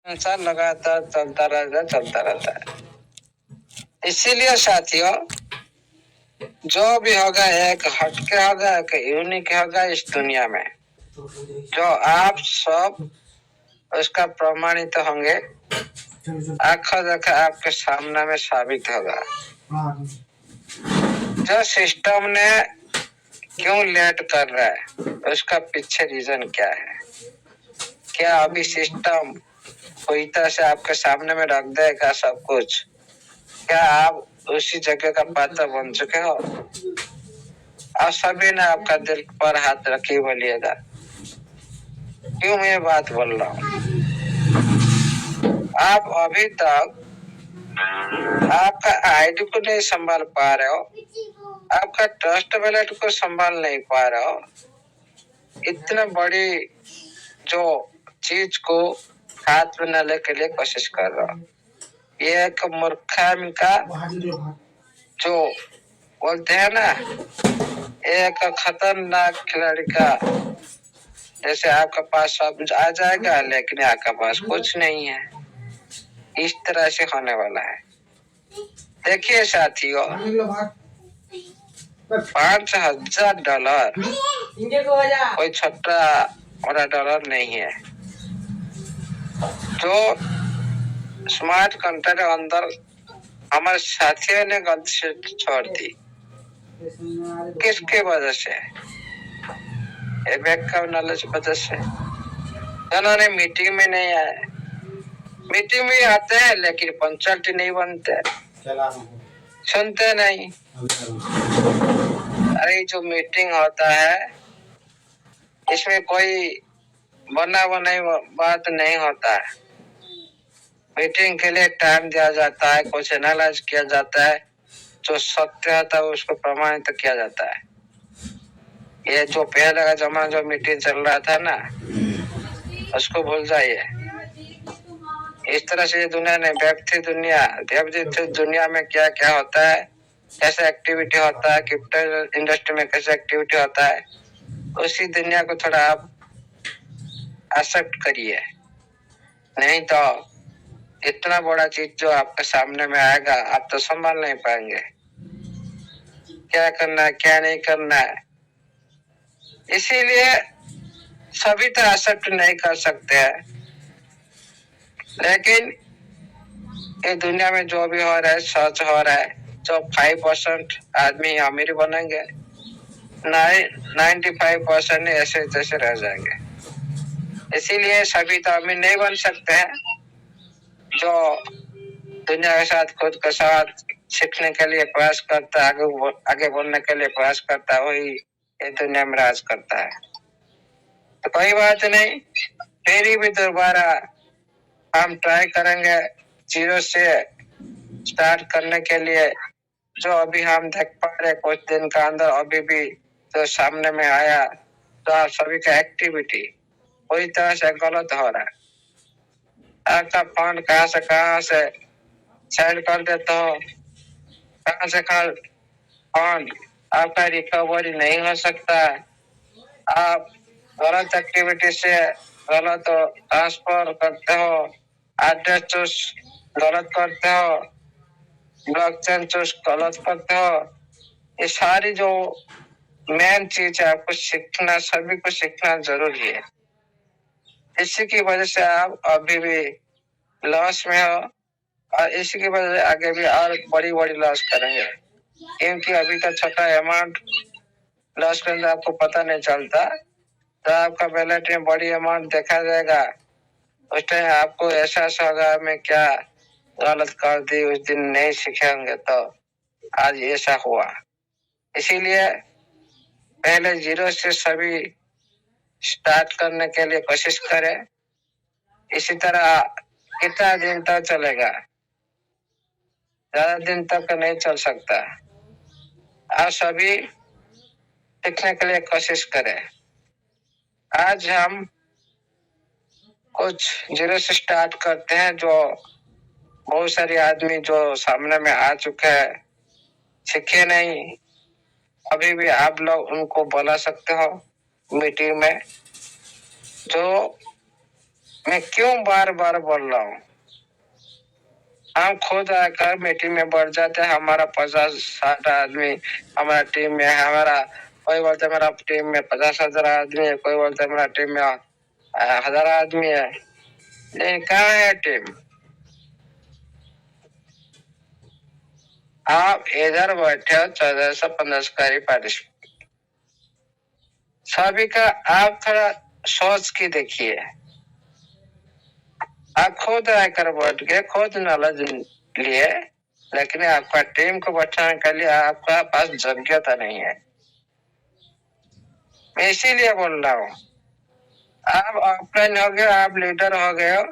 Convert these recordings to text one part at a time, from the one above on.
संसार लगातार चलता रहता है। इसीलिए साथियों, जो भी होगा एक हटके होगा, एक यूनिक होगा इस दुनिया में, जो आप सब उसका प्रमाणित होंगे, आंखों देखा आपके सामने में साबित होगा। जो सिस्टम ने क्यों लेट कर रहा है, उसका पीछे रीजन क्या है? क्या अभी सिस्टम पूरी तरह से आपके सामने में रख देगा सब कुछ? क्या आप उसी जगह का पात्र बन चुके हो? आप सभी ने आपका दिल पर हाथ रखी बोलिएगा। क्यों मैं बात बोल रहा हूँ? आप अभी तक आपका आईडी को नहीं संभाल पा रहे हो, आपका ट्रस्ट वॉलेट को संभाल नहीं पा रहे हो। इतना बड़ी जो चीज को हाथ में न लेके लिए कोशिश कर रहा हूँ। ये एक मूर्खामी का जो बोलते हैं ना, एक खतरनाक खिलाड़ी का जैसे आपके पास सब आ जाएगा लेकिन आपके पास कुछ नहीं है, इस तरह से होने वाला है। देखिए साथियों, $5,000 कोई छोटा बड़ा डॉलर नहीं है। जो स्मार्ट कंट्रोल अंदर हमारे साथियों ने गलती से छोड़ दी, किसके वजह से? बैकअप नॉलेज वजह से। उन्होंने मीटिंग में नहीं आए, मीटिंग में आते हैं लेकिन पंचायती नहीं बनते, सुनते नहीं। अरे जो मीटिंग होता है इसमें कोई बना बनाई बात नहीं होता है। मीटिंग के लिए टाइम दिया जाता है, कुछ एनालाइज किया जाता है, जो सत्य होता है उसको प्रमाणित किया जाता है। ये जो पहले का जमाना जो मीटिंग चल रहा था ना, उसको भूल जाइए। इस तरह से ये दुनिया नहीं, व्यक्ति दुनिया, व्यक्ति दुनिया में क्या क्या होता है, कैसे एक्टिविटी होता है, क्रिप्टो इंडस्ट्री में कैसे एक्टिविटी होता है, उसी दुनिया को थोड़ा आप एक्सेप्ट करिए। नहीं तो इतना बड़ा चीज जो आपके सामने में आएगा आप तो संभाल नहीं पाएंगे। क्या करना है क्या नहीं करना है, इसीलिए सभी तो एक्सेप्ट नहीं कर सकते हैं। लेकिन ये दुनिया में जो भी हो रहा है सच हो रहा है। जो 5% आदमी अमीर बनेंगे, 95% ऐसे जैसे रह जाएंगे। इसीलिए सभी तो अमीर नहीं बन सकते हैं। जो दुनिया के साथ खुद के साथ सीखने के लिए प्रयास करता है, आगे बढ़ने के लिए प्रयास करता है, वही ये दुनिया में राज करता है। तो कोई बात नहीं, फिर भी दोबारा हम ट्राई करेंगे जीरो से स्टार्ट करने के लिए। जो अभी हम देख पा रहे कुछ दिन का अंदर अभी भी जो सामने में आया, तो आप सभी का एक्टिविटी पूरी तरह से गलत हो रहा है। आपका फंड कहाँ से सेंड कर देते हो, कहाँ से फंड आपका रिकवरी नहीं हो सकता। आप गलत एक्टिविटी से गलत ट्रांसफर करते हो, एड्रेस चूज गलत करते हो, ब्लॉकचेन चूज गलत करते हो। ये सारी जो मेन चीज है आपको सीखना, सभी को सीखना जरूरी है। इसी की वजह से आप अभी भी लॉस में हो और इसी की वजह से आगे भी और बड़ी बड़ी लॉस करेंगे, क्योंकि अभी तो छोटा अमाउंट लॉस करने आपको पता नहीं चलता। तो आपका बैलेट में बड़ी अमाउंट देखा जाएगा, उस टाइम आपको एहसास होगा मैं क्या गलत कर दी, उस दिन नहीं सीखे होंगे तो आज ऐसा हुआ। इसीलिए पहले जीरो से सभी स्टार्ट करने के लिए कोशिश करें। इसी तरह कितना दिन तक चलेगा, ज्यादा दिन तक नहीं चल सकता। आप सभी सीखने के लिए कोशिश करें। आज हम कुछ जीरो से स्टार्ट करते हैं, जो बहुत सारे आदमी जो सामने में आ चुके हैं, सीखे नहीं, अभी भी आप लोग उनको बुला सकते हो मीटिंग में। जो मैं क्यों बार बार बोल रहा हूँ? हम खुद आकर मीटिंग में बढ़ जाते हैं। हमारा 50-60 आदमी हमारा टीम में है। हमारा कोई बोलते है मेरा टीम में 50,000 आदमी है, कोई बोलते है मेरा टीम में 1,000 आदमी है। लेकिन कहाँ है टीम? आप इधर बैठे हो 1415 पार्टिसिपेंट, सभी का आप थोड़ा सोच के देखिए। आप खुद आकर बैठ के खुद नॉलेज लिए, लेकिन आपका टीम को बैठाने के लिए आपका पास योग्यता नहीं है। मैं इसीलिए बोल रहा हूँ, आप ऑफलाइन हो गए, आप लीडर हो गए हो,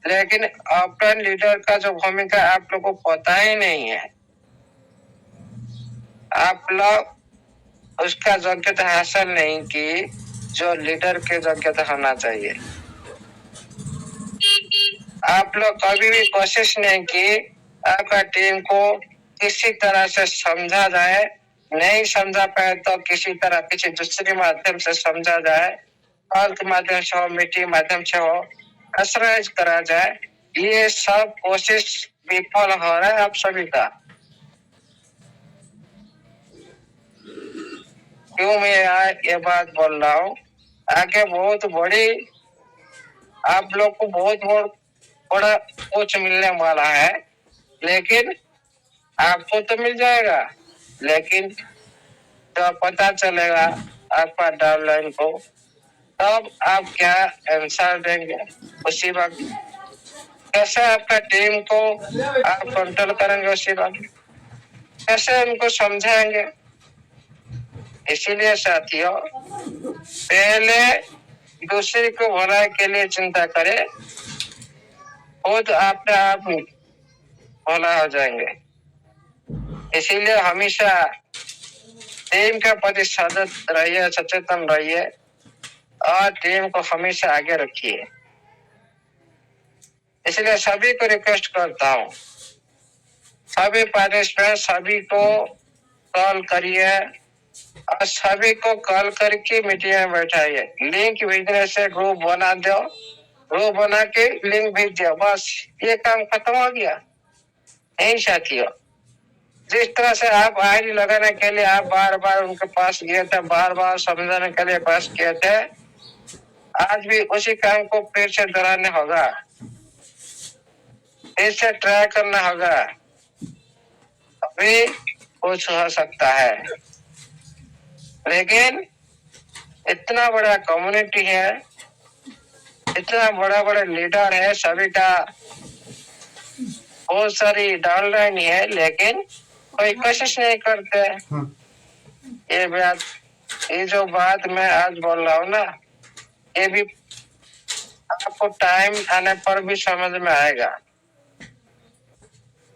लेकिन ऑफलाइन लीडर का जो भूमिका आप लोग को पता ही नहीं है। आप लोग उसका योग्यता हासिल नहीं की जो लीडर के योग्यता होना चाहिए। आप लोग कभी भी कोशिश नहीं की आपका टीम को किसी तरह से समझा जाए, नहीं समझा पाए तो किसी तरह किसी दूसरे माध्यम से समझा जाए, कॉल के माध्यम से हो, मीटिंग माध्यम से हो, असराइज करा जाए। ये सब कोशिश विफल हो रहा है आप सभी का। क्यों मैं ये बात बोल रहा हूँ? आगे बहुत बड़ी आप लोग को बहुत बड़ा कुछ मिलने वाला है, लेकिन आपको तो मिल जाएगा, लेकिन जब पता चलेगा आपका डाउनलाइन को, तब आप क्या आंसर देंगे? उसी वक्त कैसे आपका टीम को आप कंट्रोल करेंगे? उसी वक्त कैसे उनको समझाएंगे? इसीलिए साथियों, पहले दूसरे को भलाई के लिए चिंता करें, खुद अपने आप भला हो जाएंगे। इसीलिए हमेशा टीम के प्रति सजग रहिए, सचेतन रहिए और टीम को हमेशा आगे रखिए। इसलिए सभी को रिक्वेस्ट करता हूँ, सभी पार्टिसिपेंट सभी को कॉल करिए और सभी को कॉल करके मीटिंग में बैठाइए। लिंक भेजने से ग्रुप बना दो, ग्रुप बना के लिंक भेज दिया, बस ये काम खत्म हो गया। नहीं साथियों, जिस तरह से आप आईडी लगाने के लिए आप बार बार उनके पास गए थे, बार बार समझाने के लिए पास किए थे, आज भी उसी काम को फिर से दोहराना होगा, फिर से ट्राई करना होगा, अभी कुछ हो सकता है। लेकिन इतना बड़ा कम्युनिटी है, इतना बड़ा बड़ा लीडर है, सभी का बहुत सारी डाउनलाइन है, लेकिन कोई कोशिश नहीं करते। ये जो बात मैं आज बोल रहा हूँ ना, ये भी आपको टाइम आने पर भी समझ में आएगा।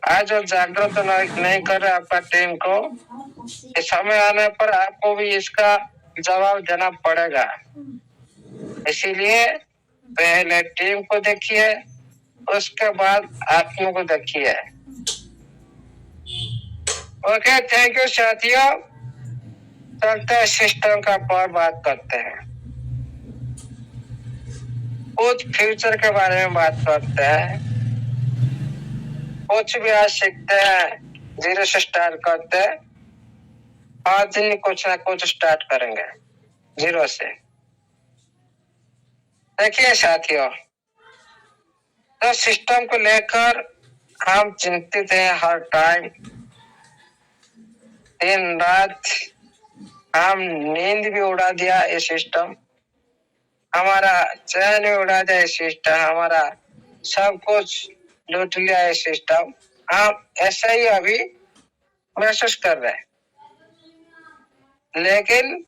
आज जो जागरूक नहीं कर रहे आपका टीम को, इस समय आने पर आपको भी इसका जवाब देना पड़ेगा। इसीलिए पहले टीम को देखिए, उसके बाद आत्मा को देखिए। ओके, थैंक यू साथियों। चलते हैं सिस्टम का पर बात करते हैं, कुछ फ्यूचर के बारे में बात करते हैं, कुछ भी आज सीखते हैं, जीरो से स्टार्ट करते हैं। आज दिन कुछ ना कुछ स्टार्ट करेंगे जीरो से। देखिए साथियों, तो सिस्टम को लेकर हम चिंतित हैं हर टाइम, दिन रात हम नींद भी उड़ा दिया ये सिस्टम, हमारा चैन भी उड़ा दिया ये सिस्टम, हमारा सब कुछ लूट लिया ये सिस्टम। हम ऐसा ही अभी महसूस कर रहे हैं, लेकिन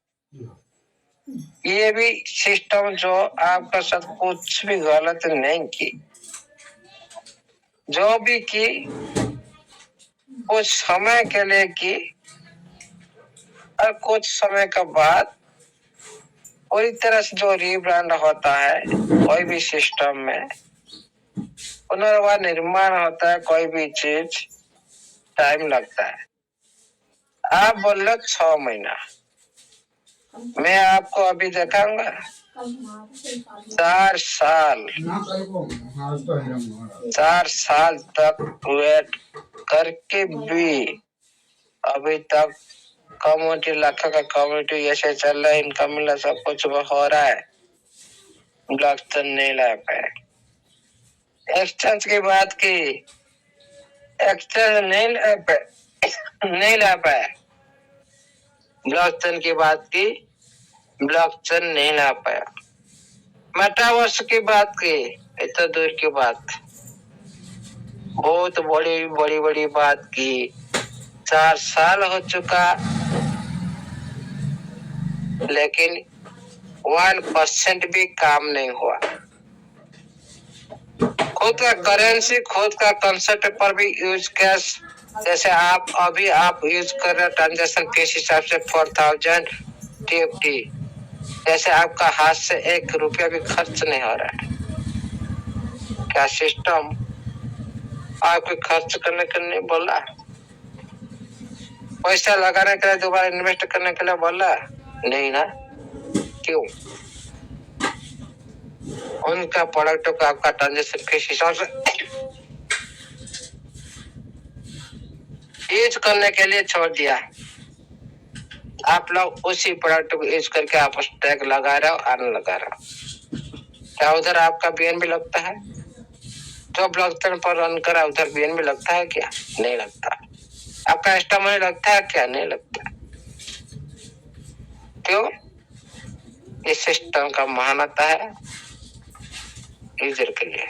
ये भी सिस्टम जो आपका साथ कुछ भी गलत नहीं की, जो भी की कुछ समय के लिए की और कुछ समय के बाद पूरी तरह से जो रीब्रांड होता है कोई भी सिस्टम में, पुनर्वार निर्माण होता है, कोई भी चीज टाइम लगता है। आप बोल रहे 6 महीना, मैं आपको अभी दिखाऊंगा 4 साल 4 साल तक वेट करके भी अभी तक कम्युनिटी लाखों का कम्युनिटी ऐसे चल रहा है, इनकम मिला, सब कुछ हो रहा है, ब्लॉक तो नहीं ला पाए। एक्सचेंज की बात की, एक्सचेंज नहीं ला पाए। ब्लॉकचेन की बात की, ब्लॉकचेन नहीं ला पाया। मेटावर्स की बात की, इतना दूर की बात, बहुत बड़ी बात की। 4 साल हो चुका, लेकिन 1% भी काम नहीं हुआ। खुद का करेंसी, खुद का कंसेप्ट पर भी यूज कैश, जैसे आप यूज कर रहे ट्रांजेक्शन फीस हिसाब से 4000 TFT, जैसे आपका हाथ से 1 रुपया भी खर्च नहीं हो रहा है। क्या सिस्टम आपको खर्च करने के लिए बोला? पैसा लगाने के लिए, दोबारा इन्वेस्ट करने के लिए बोला? नहीं ना। क्यों? उनका प्रोडक्ट को आपका ट्रांजेक्शन फीस हिसाब से यूज करने के लिए छोड़ दिया। आप लोग उसी प्रोडक्ट को यूज करके आप टैग लगा रहे हो, आने लगा रहे हो। क्या उधर आपका BNB लगता है? जो ब्लॉकचेन पर रन करा उधर BNB लगता है क्या? नहीं लगता। आपका एक्स्ट्रा मनी लगता है क्या? नहीं लगता। क्यों? इस सिस्टम का महानता है यूजर के लिए।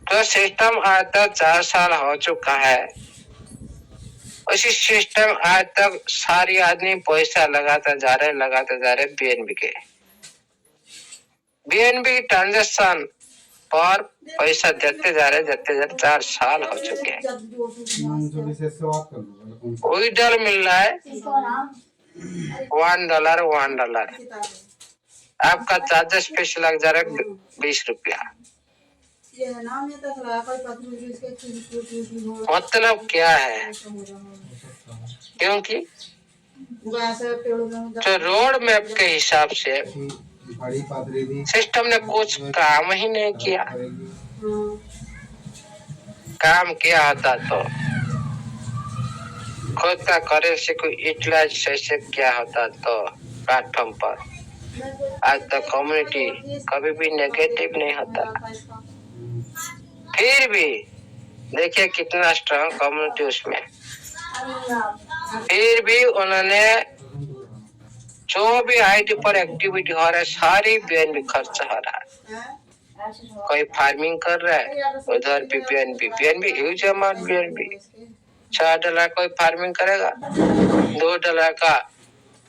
तो सिस्टम आज तक 4 साल हो चुका है, उसी सिस्टम आज तक सारी आदमी पैसा लगाते जा रहे BNB के। BNB ट्रांजेक्शन पर पैसा देते जा रहे 4 साल हो चुके हैं। विड्रॉल मिल रहा है $1। आपका चार्जेस फीस लग जा रहा है 20 रुपया। मतलब क्या है? क्योंकि तो रोड मैप के हिसाब से सिस्टम ने कुछ काम ही नहीं किया। काम किया होता तो खुद का करेंसी को यूटिलाइज कैसे किया होता तो प्लेटफॉर्म पर आज तक कम्युनिटी कभी भी नेगेटिव नहीं होता। फिर भी देखिए कितना स्ट्रांग कम्युनिटी उसमें, फिर भी उन्होंने जो भी आईडी पर एक्टिविटी हो रहा है सारी BNB खर्च हो रहा है। कोई फार्मिंग कर रहा है उधर भी BNB ह्यूज अमाउंट BNB। $4 कोई फार्मिंग करेगा, $2 का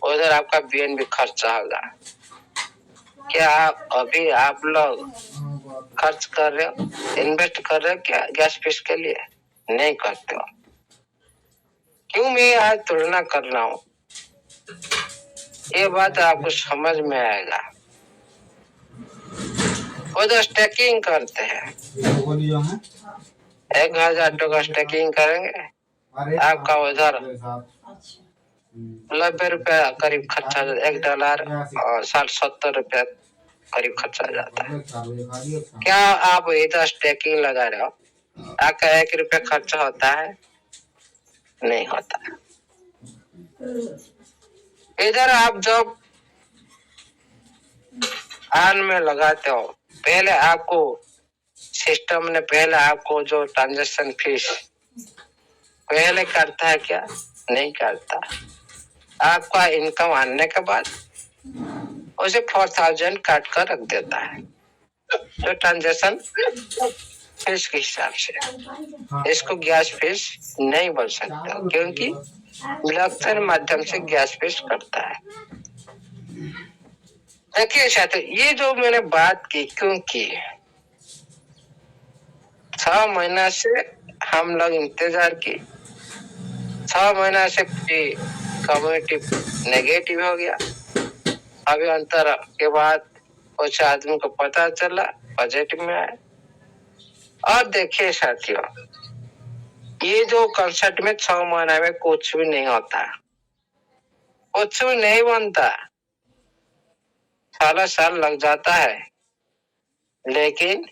उधर आपका BNB खर्चा होगा। क्या अभी आप लोग खर्च कर रहे हो, इन्वेस्ट कर रहे हो क्या गैस फीस के लिए? नहीं करते हो। क्यों मैं आज तुलना कर रहा हूँ, ये बात आपको समझ में आएगा। उधर स्टेकिंग करते हैं, 1000 टका स्टेकिंग करेंगे, आपका उधर 90 रुपया करीब खर्चा, $1 और 60-70 रुपया करीब खर्चा जाता है। क्या आप इधर स्टेकिंग लगा रहे हो, आपका 1 रुपया खर्चा होता है? नहीं होता। इधर आप जब आन में लगाते हो, पहले आपको सिस्टम ने जो ट्रांजेक्शन फीस पहले करता है क्या? नहीं करता। आपका इनकम आने के बाद उसे 4000 काट कर रख देता है, तो ट्रांजेक्शन फीस के हिसाब से। इसको गैस फीस नहीं बोल सकते क्योंकि ब्लॉकचेन माध्यम से गैस फीस करता है। देखिए साथियों, ये जो मैंने बात की, क्योंकि 6 महीना से हम लोग इंतजार की, 6 महीना से कम्युनिटी नेगेटिव हो गया। अभी अंतर के बाद कुछ आदमी को पता चला, पॉजिटिव में आए। और देखिए साथियों, ये जो कंसेप्ट में 6 महीना में कुछ भी नहीं होता, कुछ भी नहीं बनता, सालों साल लग जाता है, लेकिन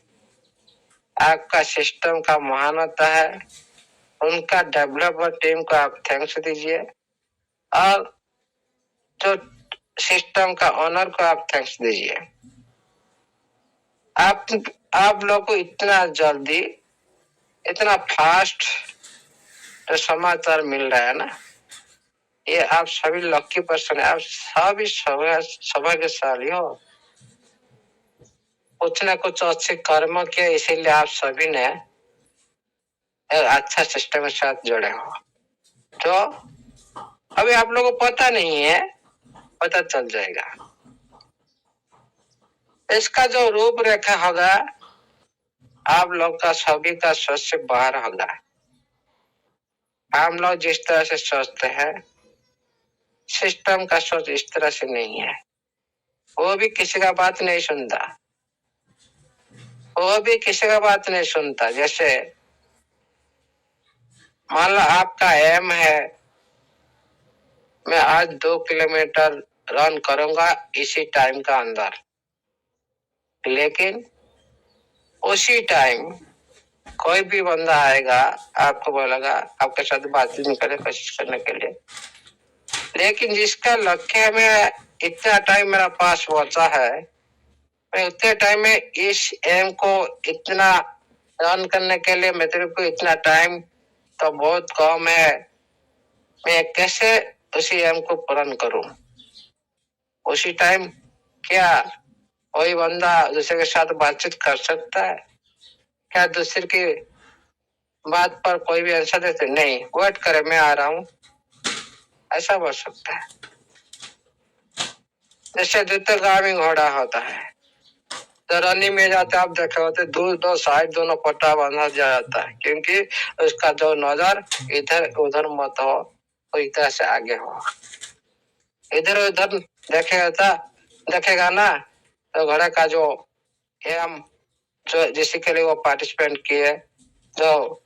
आपका सिस्टम का महान होता है, उनका डेवलपर टीम को आप थैंक्स दीजिए और जो सिस्टम का ओनर को आप थैंक्स दीजिए। आप लोग को इतना जल्दी, इतना फास्ट जो समाचार मिल रहा है ना, ये आप सभी लकी पर्सन है, आप सभी सौभाग्यशाली हो। कुछ न कुछ अच्छे कर्म किए, इसीलिए आप सभी ने एक अच्छा सिस्टम के साथ जुड़े हो। तो अभी आप लोगों को पता नहीं है, पता चल जाएगा। इसका जो रूपरेखा होगा, आप लोग का सभी का सोच से बाहर होगा। हम लोग जिस तरह से सोचते हैं, सिस्टम का सोच इस तरह से नहीं है। वो भी किसी का बात नहीं सुनता, वो भी किसी का बात नहीं सुनता। जैसे मान लो आपका एम है, मैं आज 2 किलोमीटर रन करूंगा इसी टाइम का अंदर, लेकिन उसी टाइम कोई भी बंदा आएगा, आपको बोलेगा, आपके साथ बातचीत करे कोशिश करने के लिए, लेकिन जिसका लक्ष्य है मैं इतना टाइम मेरा पास बचा है, मैं उतने टाइम में इस एम को इतना रन करने के लिए मेरे को इतना टाइम तो बहुत कम है, मैं कैसे उसी एम को पूर्ण करूं? उसी टाइम क्या कोई बंदा दूसरे के साथ बातचीत कर सकता है? क्या दूसरे की बात पर कोई भी आंसर देते? नहीं, वेट करे, मैं आ रहा हूं, ऐसा बोल सकता है। जैसे द्रुतगामी घोड़ा होता है, तो रनिंग में जाते आप देखे होते, दो साइड दोनों पट्टा बांधा जाता है, क्योंकि उसका जो नजर इधर उधर मत हो, वो इधर से आगे हो। इधर उधर देखेगा ना, तो घोड़े का जो एम, जो जिसके के लिए वो पार्टिसिपेंट किए, जो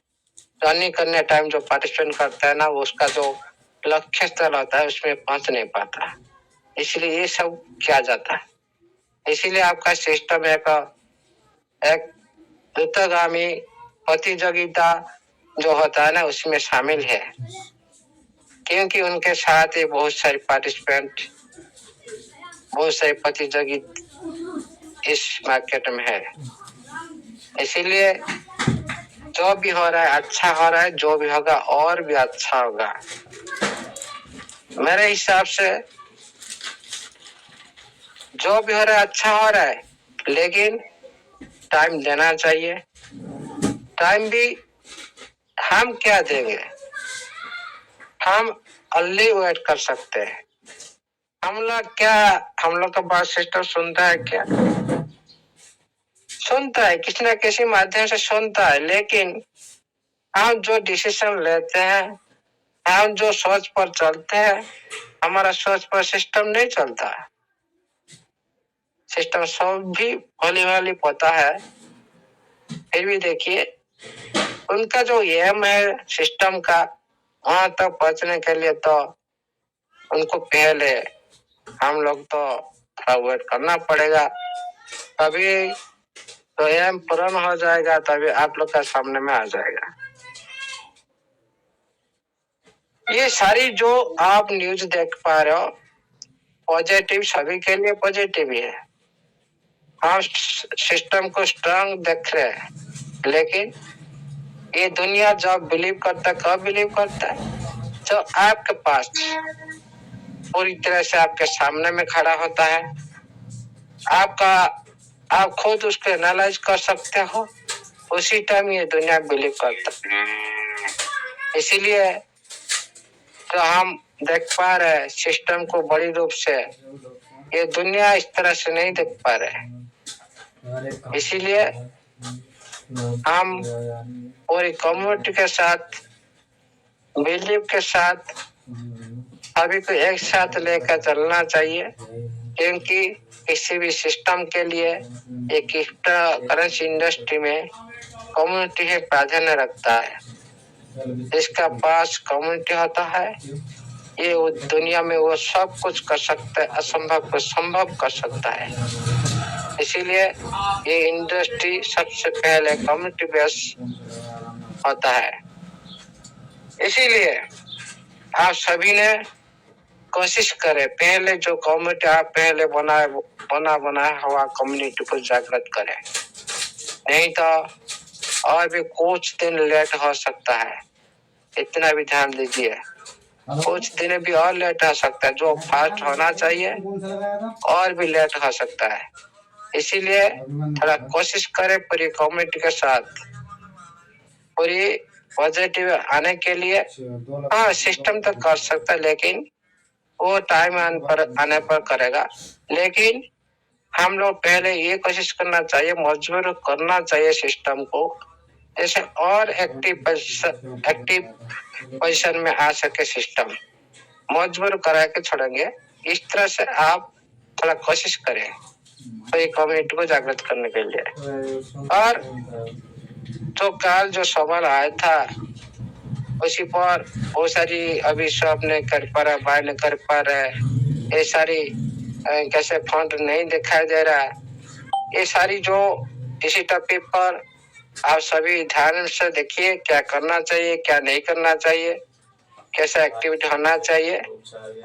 रनिंग करने टाइम जो पार्टिसिपेंट करता है ना, उसका जो लक्ष्य स्थल होता है उसमें पहुंच नहीं पाता, इसलिए ये सब किया जाता है। इसीलिए आपका सिस्टम एक द्रुतगामी प्रतियोगिता जो होता है ना, उसमें शामिल है, क्योंकि उनके साथ ही बहुत सारे पार्टिसिपेंट, बहुत सारे प्रतियोगी इस मार्केट में है। इसीलिए जो भी हो रहा है अच्छा हो रहा है, जो भी होगा और भी अच्छा होगा। मेरे हिसाब से जो भी हो रहा है अच्छा हो रहा है, लेकिन टाइम देना चाहिए। टाइम भी हम क्या देंगे, हम अर्ली वेट कर सकते हैं। हम लोग का बात सिस्टम सुनता है क्या? सुनता है, किसी न किसी माध्यम से सुनता है, लेकिन हम जो डिसीजन लेते हैं, हम जो सोच पर चलते हैं, हमारा सोच पर सिस्टम नहीं चलता। सिस्टम सब भी भली भाली पता है, फिर भी देखिए उनका जो एम है सिस्टम का, वहां तक पहुंचने के लिए तो उनको पहले हम लोग तो थोड़ा वेट करना पड़ेगा, तभी तो एम पूर्ण हो जाएगा, तभी आप लोग का सामने में आ जाएगा। ये सारी जो आप न्यूज देख पा रहे हो, पॉजिटिव सभी के लिए पॉजिटिव ही है। हम सिस्टम को स्ट्रांग देख रहे हैं, लेकिन ये दुनिया जब बिलीव करता है, कब बिलीव करता है? जो आपके पास पूरी तरह से आपके सामने में खड़ा होता है, आप खुद उसको एनालाइज कर सकते हो, उसी टाइम ये दुनिया बिलीव करता है। इसीलिए तो हम देख पा रहे हैं सिस्टम को बड़ी रूप से, ये दुनिया इस तरह से नहीं देख पा रहे। इसीलिए हम पूरी कम्युनिटी के साथ, बिलीव के साथ सभी को एक साथ लेकर चलना चाहिए, क्योंकि किसी भी सिस्टम के लिए एक करेंसी इंडस्ट्री में कम्युनिटी ही प्राधान्य रखता है। जिसका पास कम्युनिटी होता है, ये दुनिया में वो सब कुछ कर सकता है, असंभव को संभव कर सकता है। इसीलिए ये इंडस्ट्री सबसे पहले कम्युनिटी बेस होता है। इसीलिए आप सभी ने कोशिश करें, पहले जो कम्युनिटी आप पहले बनाया हुआ कम्युनिटी को जागृत करें, नहीं तो और भी कुछ दिन लेट हो सकता है। इतना भी ध्यान दीजिए, कुछ दिन भी और लेट हो सकता है। जो फास्ट होना चाहिए और भी लेट हो सकता है। इसीलिए थोड़ा कोशिश करें पूरी कम्युनिटी के साथ पूरी पॉजिटिव आने के लिए। हाँ, सिस्टम तो कर सकता है, लेकिन वो टाइम आने पर करेगा। लेकिन हम लोग पहले ये कोशिश करना चाहिए, मजबूर करना चाहिए सिस्टम को, जैसे और एक्टिव पोजीशन में आ सके सिस्टम। मजबूर करा के छोड़ेंगे, इस तरह से आप थोड़ा कोशिश करें तो कम्युनिटी को जागृत करने के लिए। और तो कल जो सवाल आया था उसी पर बहुत सारी अभी सब नहीं कर पा रहा, बाय नहीं कर पा रहा है, ये सारी कैसे फंड नहीं दिखाई दे रहा है, ये सारी जो इसी टॉपिक पर आप सभी ध्यान से देखिए, क्या करना चाहिए क्या नहीं करना चाहिए, कैसा एक्टिविटी होना चाहिए,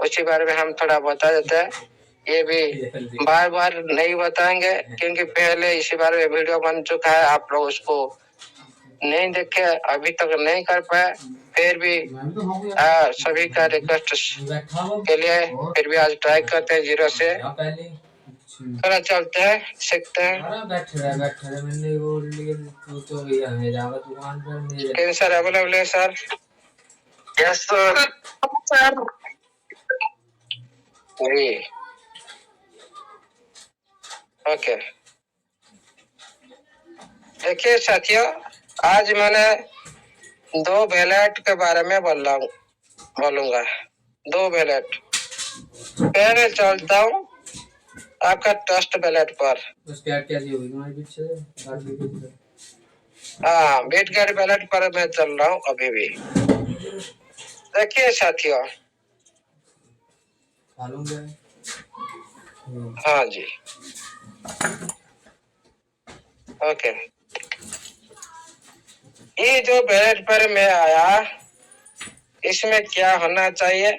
उसी बारे में हम थोड़ा बता देते हैं। ये भी बार बार नहीं बताएंगे क्योंकि पहले इसी बारे में वीडियो बन चुका है, आप लोग उसको नहीं देखे, अभी तक नहीं कर पाए। फिर भी सभी का रिक्वेस्ट के लिए फिर भी आज ट्राई करते हैं जीरो से, थोड़ा चलते हैं सीखते हैं। सर अवेलेबल है सर? Yes sir. ओके, देखिए साथियों, आज मैंने 2 बैलेट के बारे में बोलूंगा। 2 बैलेट। पहले चलता हूँ आपका ट्रस्ट बैलेट पर। हाँ, बीट गाड़ी बैलेट पर मैं चल रहा हूँ अभी भी। देखिए साथियों, हाँ जी, ओके, ये जो बैलेट पर मैं आया, इसमें क्या होना चाहिए?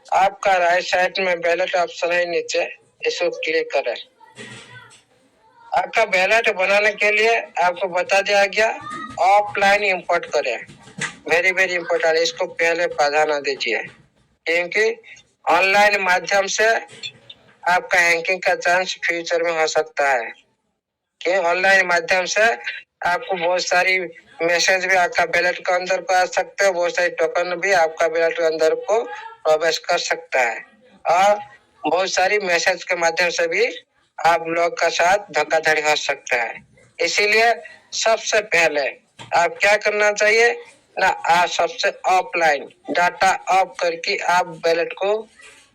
आपका राइट साइड में बैलेट ऑप्शन है नीचे, इसको क्लिक करें। आपका बैलेट बनाने के लिए आपको बता दिया गया ऑफलाइन इंपोर्ट करें। वेरी वेरी इंपोर्टेंट, इसको पहले प्राधान्य दीजिए क्योंकि ऑनलाइन माध्यम से आपका हैकिंग का चांस फ्यूचर में हो सकता है। कि ऑनलाइन माध्यम से आपको बहुत सारी मैसेज भी आपका बैलेट के अंदर को आ सकते हैं, बहुत सारी टोकन भी आपका बैलेट के अंदर को प्रवेश कर सकता है, और बहुत सारी मैसेज के माध्यम से भी आप लोग का साथ धोखाधड़ी हो सकता है। इसीलिए सबसे पहले आप क्या करना चाहिए ना, आप सबसे ऑफलाइन डाटा ऑफ करके आप बैलेट को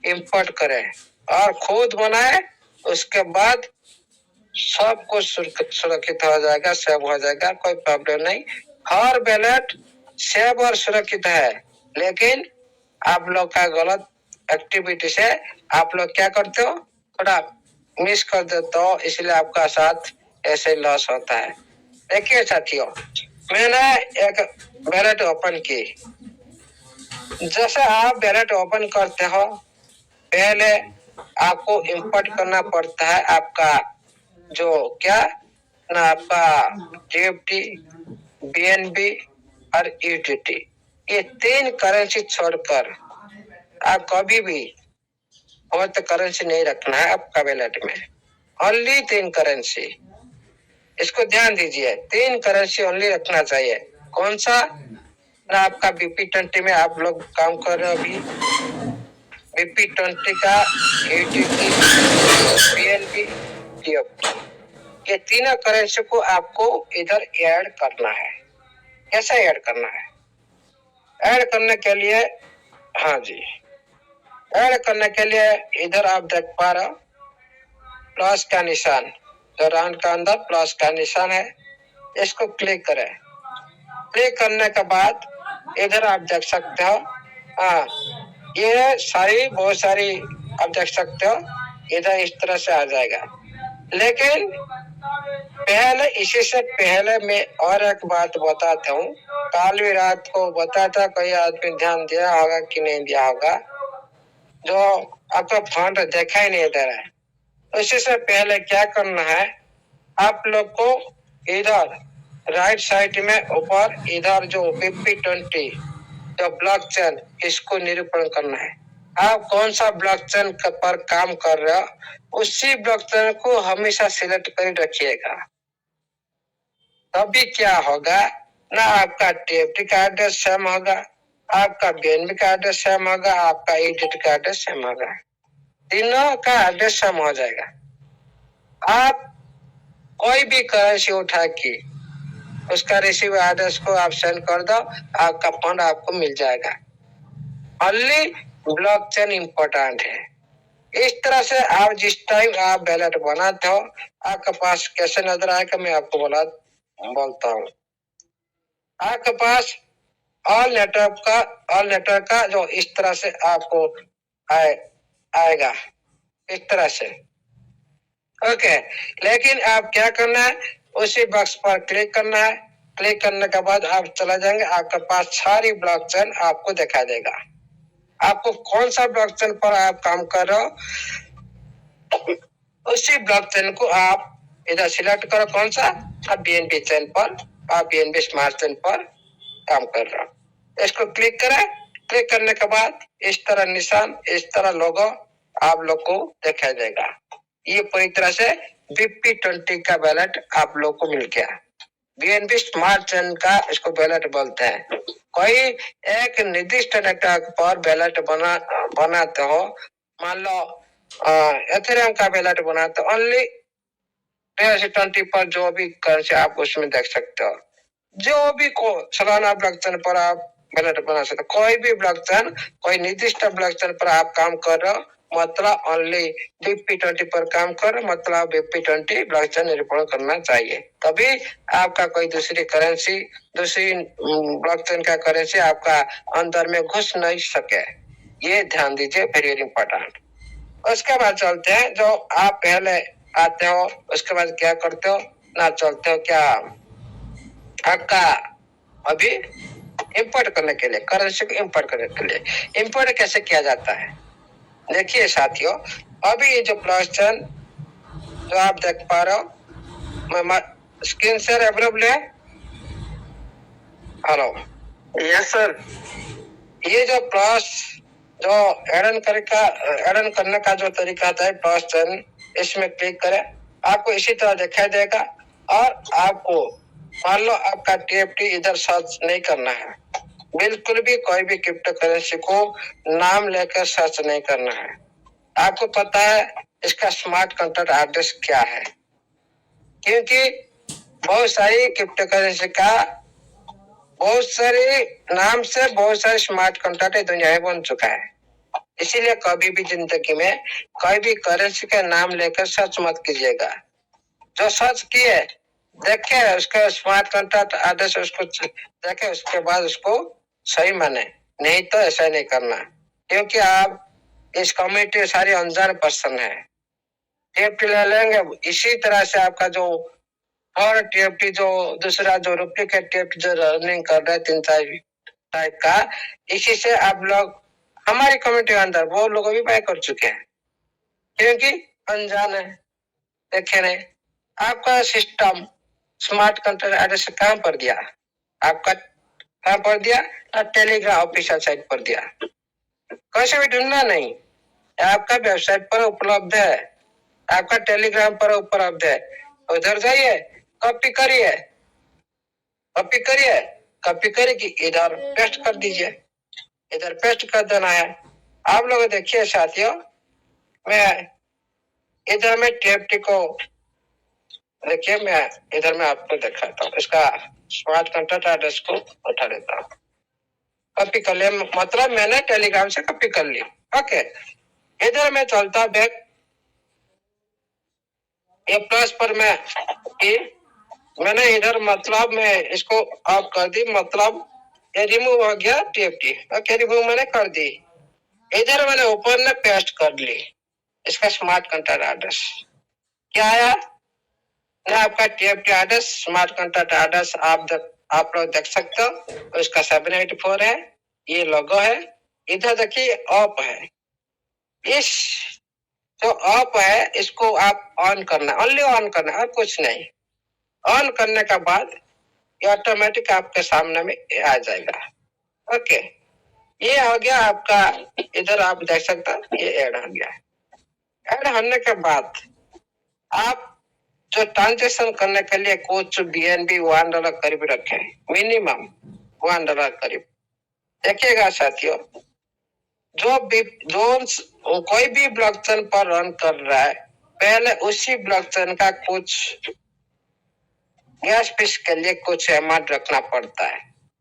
इंपोर्ट करें और खुद बनाए। उसके बाद सब कुछ सुरक्षित हो जाएगा, सेव हो जाएगा, कोई प्रॉब्लम नहीं। हर बैलेट सेव और सुरक्षित है, लेकिन आप लोग का गलत एक्टिविटी से आप लोग क्या करते हो, थोड़ा मिस कर देते हो, इसलिए आपका साथ ऐसे लॉस होता है। देखिए साथियों, मैंने एक बैलेट ओपन की। जैसे आप बैलेट ओपन करते हो, पहले आपको इंपोर्ट करना पड़ता है आपका जो क्या ना, आपका DFT, BNB और USDT, ये 3 करेंसी छोड़कर आप कभी भी और तो करेंसी नहीं रखना है आपका बैलेट में। ओनली 3 करेंसी, इसको ध्यान दीजिए, 3 करेंसी ओनली रखना चाहिए। कौन सा ना, आपका BP20 में आप लोग काम कर रहे हो अभी, BP20 का USDT, BNB, DFT, ये तीनों करेंसी को आपको इधर ऐड करना है। कैसे ऐड करना है? ऐड करने के लिए, हाँ जी, ऐड करने के लिए इधर आप देख पा रहे हो प्लस का निशान, जो राउंड का अंदर प्लस का निशान है, इसको क्लिक करें। क्लिक करने के बाद इधर आप देख सकते हो, हाँ, ये सारी बहुत सारी आप देख सकते हो, इधर इस तरह से आ जाएगा। लेकिन पहले, इसी से पहले मैं और एक बात बताता हूँ। कल भी रात को बताता, कोई आदमी ध्यान दिया होगा कि नहीं दिया होगा, जो आपका फंड देखा ही नहीं दे रहा है। उसी से पहले क्या करना है, आप लोग को इधर राइट साइड में ऊपर इधर जो BP20 जो ब्लॉकचेन, इसको निरूपण करना है। आप कौन सा ब्लॉकचेन पर काम कर रहे हो, उसी ब्लॉकचेन को हमेशा सिलेक्ट कर रखिएगा। तभी क्या होगा ना, आपका TFT का एड्रेस सेम होगा, आपका BNB का एड्रेस सेम होगा, आपका EDT का एड्रेस सेम होगा, तीनों का एड्रेस सेम हो जाएगा। आप कोई भी करेंसी उठा के उसका रिसीव एड्रेस को आप सेंड कर दो, आपका फंड आपको मिल जाएगा। ओनली ब्लॉकचेन इम्पोर्टेंट है। इस तरह से आप जिस टाइम आप बैलेट बनाते हो, आपके पास कैसे नजर आएगा, मैं आपको बोलता हूँ। आपके पास ऑल नेटवर्क का जो इस तरह से आपको आएगा, इस तरह से। ओके, लेकिन आप क्या करना है, उसी बॉक्स पर क्लिक करना है। क्लिक करने के बाद आप चला जाएंगे, आपके पास सारी ब्लॉकचेन आपको दिखा देगा। आपको कौन सा ब्लॉकचेन पर आप काम कर रहे हो, उसी ब्लॉकचेन को आप इधर सिलेक्ट करो, कौन सा, आप BNB चेन पर, आप BNB स्मार्ट चेन पर काम कर रहे हो। इसको क्लिक करें। क्लिक करने के बाद इस तरह निशान, इस तरह लोगो आप लोग को दिखाई देगा। ये पूरी तरह से BP20 का बैलेट आप लोग को मिल गया। BNB स्मार्ट चेन का इसको बैलेट बोलते हैं। कोई एक निर्दिष्ट नेटवर्क पर बैलेट बनाते हो, मान लो एथेरियम का बैलेट बनाते हो, ओनली 20 पर जो भी करेंसी आप उसमें देख सकते हो, जो भी को सालाना ब्लॉकचेन पर आप बैलेट बना सकते हो। कोई भी ब्लॉकचेन, कोई निर्दिष्ट ब्लॉकचेन पर आप काम कर रहे हो, मतलब ओनली BP20 पर काम कर रहे हो, मतलब BP20 ब्लॉकचेन निरूपण करना चाहिए। तभी आपका कोई दूसरी करेंसी, दूसरी ब्लॉकचेन का करेंसी आपका अंदर में घुस नहीं सके। ये ध्यान दीजिए, वेरी वेरी इंपॉर्टेंट। उसके बाद चलते हैं, जो आप पहले आते हो उसके बाद क्या करते हो ना, चलते हो क्या आपका अभी इंपोर्ट करने के लिए, करेंसी को इंपोर्ट करने के लिए इंपोर्ट कैसे किया जाता है। देखिए साथियों, अभी ये जो ब्लॉकचेन जो आप देख पा रहे हो, स्क्रीन शेयर अवेलेबल है। Hello, yes sir. ये जो प्लस जो एडन करने का जो तरीका आता है ब्लॉकचेन, इसमें क्लिक करें, आपको इसी तरह दिखाई देगा। और आपको मान लो आपका TFT इधर सर्च नहीं करना है, बिल्कुल भी कोई भी क्रिप्टो करेंसी को नाम लेकर सर्च नहीं करना है। आपको पता है इसका स्मार्ट कॉन्ट्रैक्ट एड्रेस क्या है, क्योंकि बहुत सारी क्रिप्टो करेंसी का बहुत सारे नाम से बहुत सारे स्मार्ट कॉन्ट्रैक्ट दुनिया में बन चुका है। इसीलिए कभी भी जिंदगी में कोई भी करेंसी का नाम लेकर सर्च मत कीजिएगा। जो सर्च किए देखे उसका स्मार्ट कॉन्ट्रैक्ट एड्रेस, उसको देखे, उसके बाद उसको सही माने, नहीं तो ऐसा नहीं करना, क्योंकि आप इस कम्युनिटी सारी अनजान पर्सन है। TFT ले लेंगे, इसी तरह से आपका जो और TFT जो दूसरा जो डुप्लीकेट TFT जो रनिंग कर रहा है 3 टाइप का, इसी से आप लोग हमारी कम्युनिटी के अंदर वो लोग भी बाय कर चुके हैं, क्योंकि अनजान है, देखे नहीं। आपका सिस्टम स्मार्ट कॉन्ट्रैक्ट एड्रेस कहाँ पर दिया, आपका कहाँ पर दिया, टेलीग्राम ऑफिशियल साइट पर दिया, कैसे भी ढूंढना नहीं, आपका वेबसाइट पर उपलब्ध है, आपका टेलीग्राम पर उपलब्ध है। उधर जाइए, कॉपी करिए, कॉपी करिए, कॉपी करके इधर पेस्ट कर दीजिए, इधर पेस्ट कर देना है। आप लोग देखिए साथियों, मैं इधर में TFT को देखिए, मैं इधर में आपको दिखाता हूँ, इसका स्मार्ट कॉन्ट्रैक्ट एड्रेस को उठा लेता हूँ, कॉपी कर लिया, मतलब मैंने टेलीग्राम से कॉपी कर ली। ओके, इधर में चलता बैक, ये प्लस पर मैंने इधर मतलब मैं इसको ऑफ कर दी, मतलब ये रिमूव हो गया TFT। ओके, रिमूव मैंने कर दी। इधर मैंने ऊपर में पेस्ट कर ली इसका स्मार्ट कॉन्ट्रैक्ट एड्रेस। क्या आया ना आपका TFT address, smart contract address आप लोग देख सकते हो। उसका 784 है, ये लोगो है। इधर देखिए ऑफ है, इस जो ऑफ है इसको आप ऑन करना, ओनली ऑन करना और कुछ नहीं। ऑन करने के बाद ये ऑटोमेटिक आपके सामने में आ जाएगा। ओके, ये हो गया आपका। इधर आप देख सकते हो ये ऐड हो गया। ऐड होने के बाद आप जो ट्रांजेक्शन करने के लिए कुछ BNB $1 करीब रखे, मिनिमम $1 करीब। देखिएगा साथियों, जो कोई भी ब्लॉकचेन पर रन कर रहा है, पहले उसी ब्लॉकचेन का कुछ गैस फीस के लिए कुछ अमाउंट रखना पड़ता है।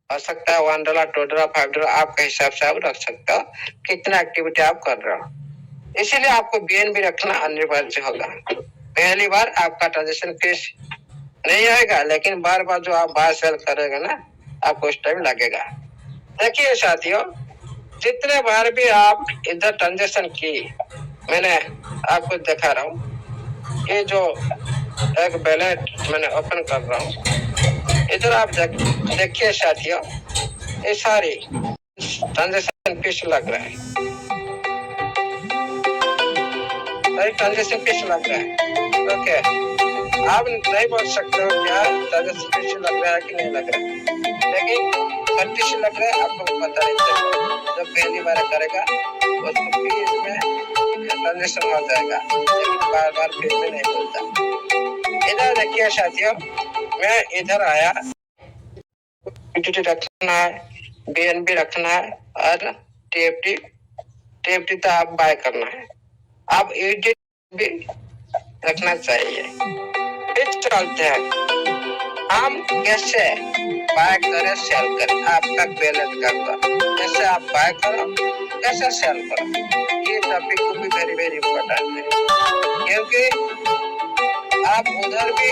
हो सकता है $1, $2, $5, आपके हिसाब से आप रख सकते हो कितना एक्टिविटी आप कर रहे हो। इसीलिए आपको BNB रखना अनिवार्य होगा। पहली बार आपका ट्रांजेक्शन फीस नहीं आएगा, लेकिन बार बार जो आप बाय सेल करेंगे ना, आपको उस टाइम लगेगा। देखिए साथियों, जितने बार भी आप इधर ट्रांजेक्शन की, मैंने आपको दिखा रहा हूँ। ये जो एक बैलेट मैंने ओपन कर रहा हूँ, इधर आप देखिए साथियों, ये सारी ट्रांजेक्शन फीस लग रहा है, सारी ट्रांजेक्शन फीस लग रहा है। ओके, आप नहीं बोल सकते हो क्या ट्रांजेक्शन फीस लग रहा है कि नहीं लग रहा है, लेकिन कंडीशन लग रहा है, आपको पता नहीं चलेगा। जब पहली बार करेगा उसको फीस में ट्रांजेक्शन हो जाएगा, लेकिन बार बार फीस में नहीं मिलता। इधर देखिए साथियों, मैं इधर आया, यूटिलिटी रखना है, BNB रखना है और TFT तो आप बाय करना है। आप यूटिलिटी भी रखना चाहिए। फिर चलते हैं हम कैसे बाय करें सेल करें, आपका बैलेंस करता, कैसे आप बाय करो कैसे सेल करो। ये टॉपिक को भी वेरी वेरी इम्पोर्टेंट है, क्योंकि आप उधर भी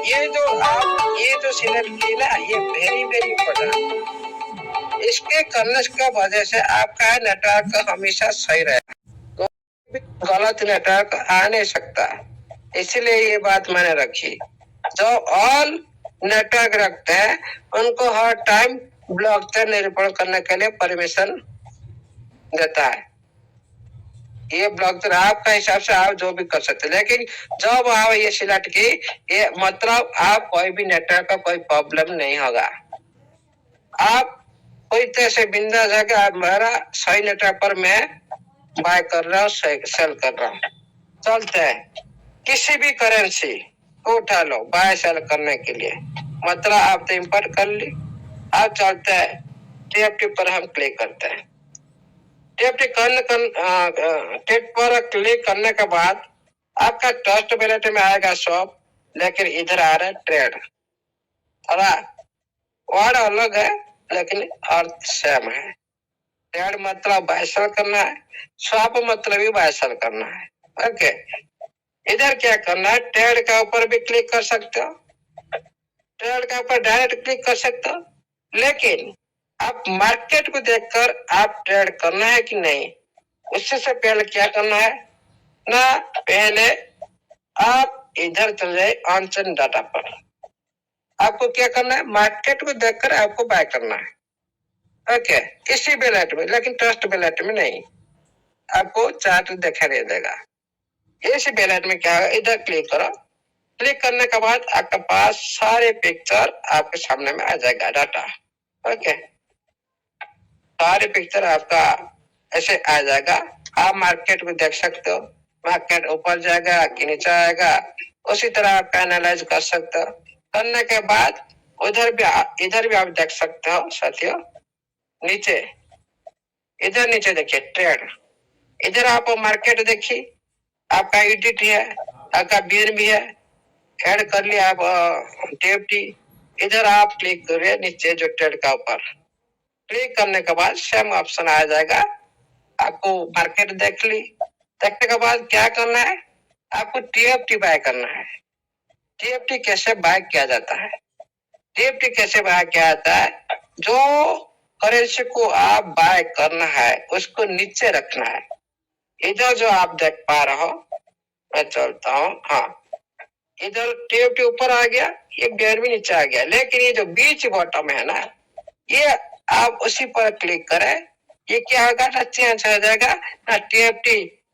ये जो सिलेक्ट की ना, ये वेरी वेरी इम्पोर्टेंट। इसके करने की वजह से आपका नेटवर्क हमेशा सही रहेगा, गलत नेटवर्क आ नहीं सकता। इसलिए ये बात मैंने रखी। जो ऑल नेटवर्क रखते हैं उनको हर टाइम ब्लॉकचेन निरूपण करने के लिए परमिशन देता है। ये ब्लॉकचेन आपका हिसाब से आप जो भी कर सकते हैं, लेकिन जब आप ये सिलेक्ट की, ये मतलब आप कोई भी नेटवर्क का कोई प्रॉब्लम नहीं होगा। आप कोई तरह से बिंदास है कि आप मेरा सही नेटवर्क पर मैं बाय कर रहा हूँ, सेल कर रहा हूँ। चलते हैं, किसी भी करेंसी को उठा लो बाय सेल करने के लिए, मतलब आप तो इंपोर्ट कर ली। अब चलते हैं TFT पर, हम क्लिक करते हैं। TFT पर क्लिक करने के बाद आपका ट्रस्ट वैलेट में आएगा शॉप, लेकिन इधर आ रहा है ट्रेड। थोड़ा वर्ड अलग है लेकिन अर्थ सेम है। ट्रेड मतलब बाय सेल करना है, शॉप मतलब भी बाय सेल करना है। ओके, इधर क्या करना है, ट्रेड के ऊपर भी क्लिक कर सकते हो, ट्रेड के ऊपर डायरेक्ट क्लिक कर सकते हो, लेकिन आप मार्केट को देखकर आप ट्रेड करना है कि नहीं, उससे से पहले क्या करना है ना, पहले आप इधर चले जाए ऑनचेन डाटा पर। आपको क्या करना है, मार्केट को देखकर आपको बाय करना है। ओके, इसी बैलेट में, लेकिन ट्रस्ट बैलेट में नहीं, आपको चार्ट दिखाई देगा। इसी बैलेट में क्या है, इधर क्लिक करो। क्लिक करने के बाद आपके पास सारे पिक्चर आपके सामने में आ जाएगा, डाटा। ओके, सारे पिक्चर आपका ऐसे आ जाएगा। आप मार्केट को देख सकते हो, मार्केट ऊपर जाएगा कि नीचे आएगा, उसी तरह आप एनालाइज कर सकते हो। करने के बाद इधर भी आप देख सकते हो साथियों, नीचे, इधर नीचे देखिए ट्रेड, इधर आप मार्केट देखिए, आपका एडिट है, आपका BNB है, ऐड कर लिया आप TFT। इधर आप क्लिक करिए नीचे जो ट्रेड का ऊपर, क्लिक करने के बाद सेम ऑप्शन आ जाएगा। आपको मार्केट देख ली, देखने के बाद क्या करना है, आपको TFT बाय करना है। TFT कैसे बाय किया जाता है, TFT कैसे बाय किया जाता है, जो करेंसी को आप बाय करना है, उसको नीचे रखना है। इधर जो आप देख पा रहे हो, मैं चलता हूँ, हाँ, इधर टेप ऊपर आ गया, ये डेढ़ भी नीचे आ गया, लेकिन ये जो बीच बॉटम है ना, ये आप उसी पर क्लिक करें, ये क्या होगा ना, चेंज हो जाएगा ना,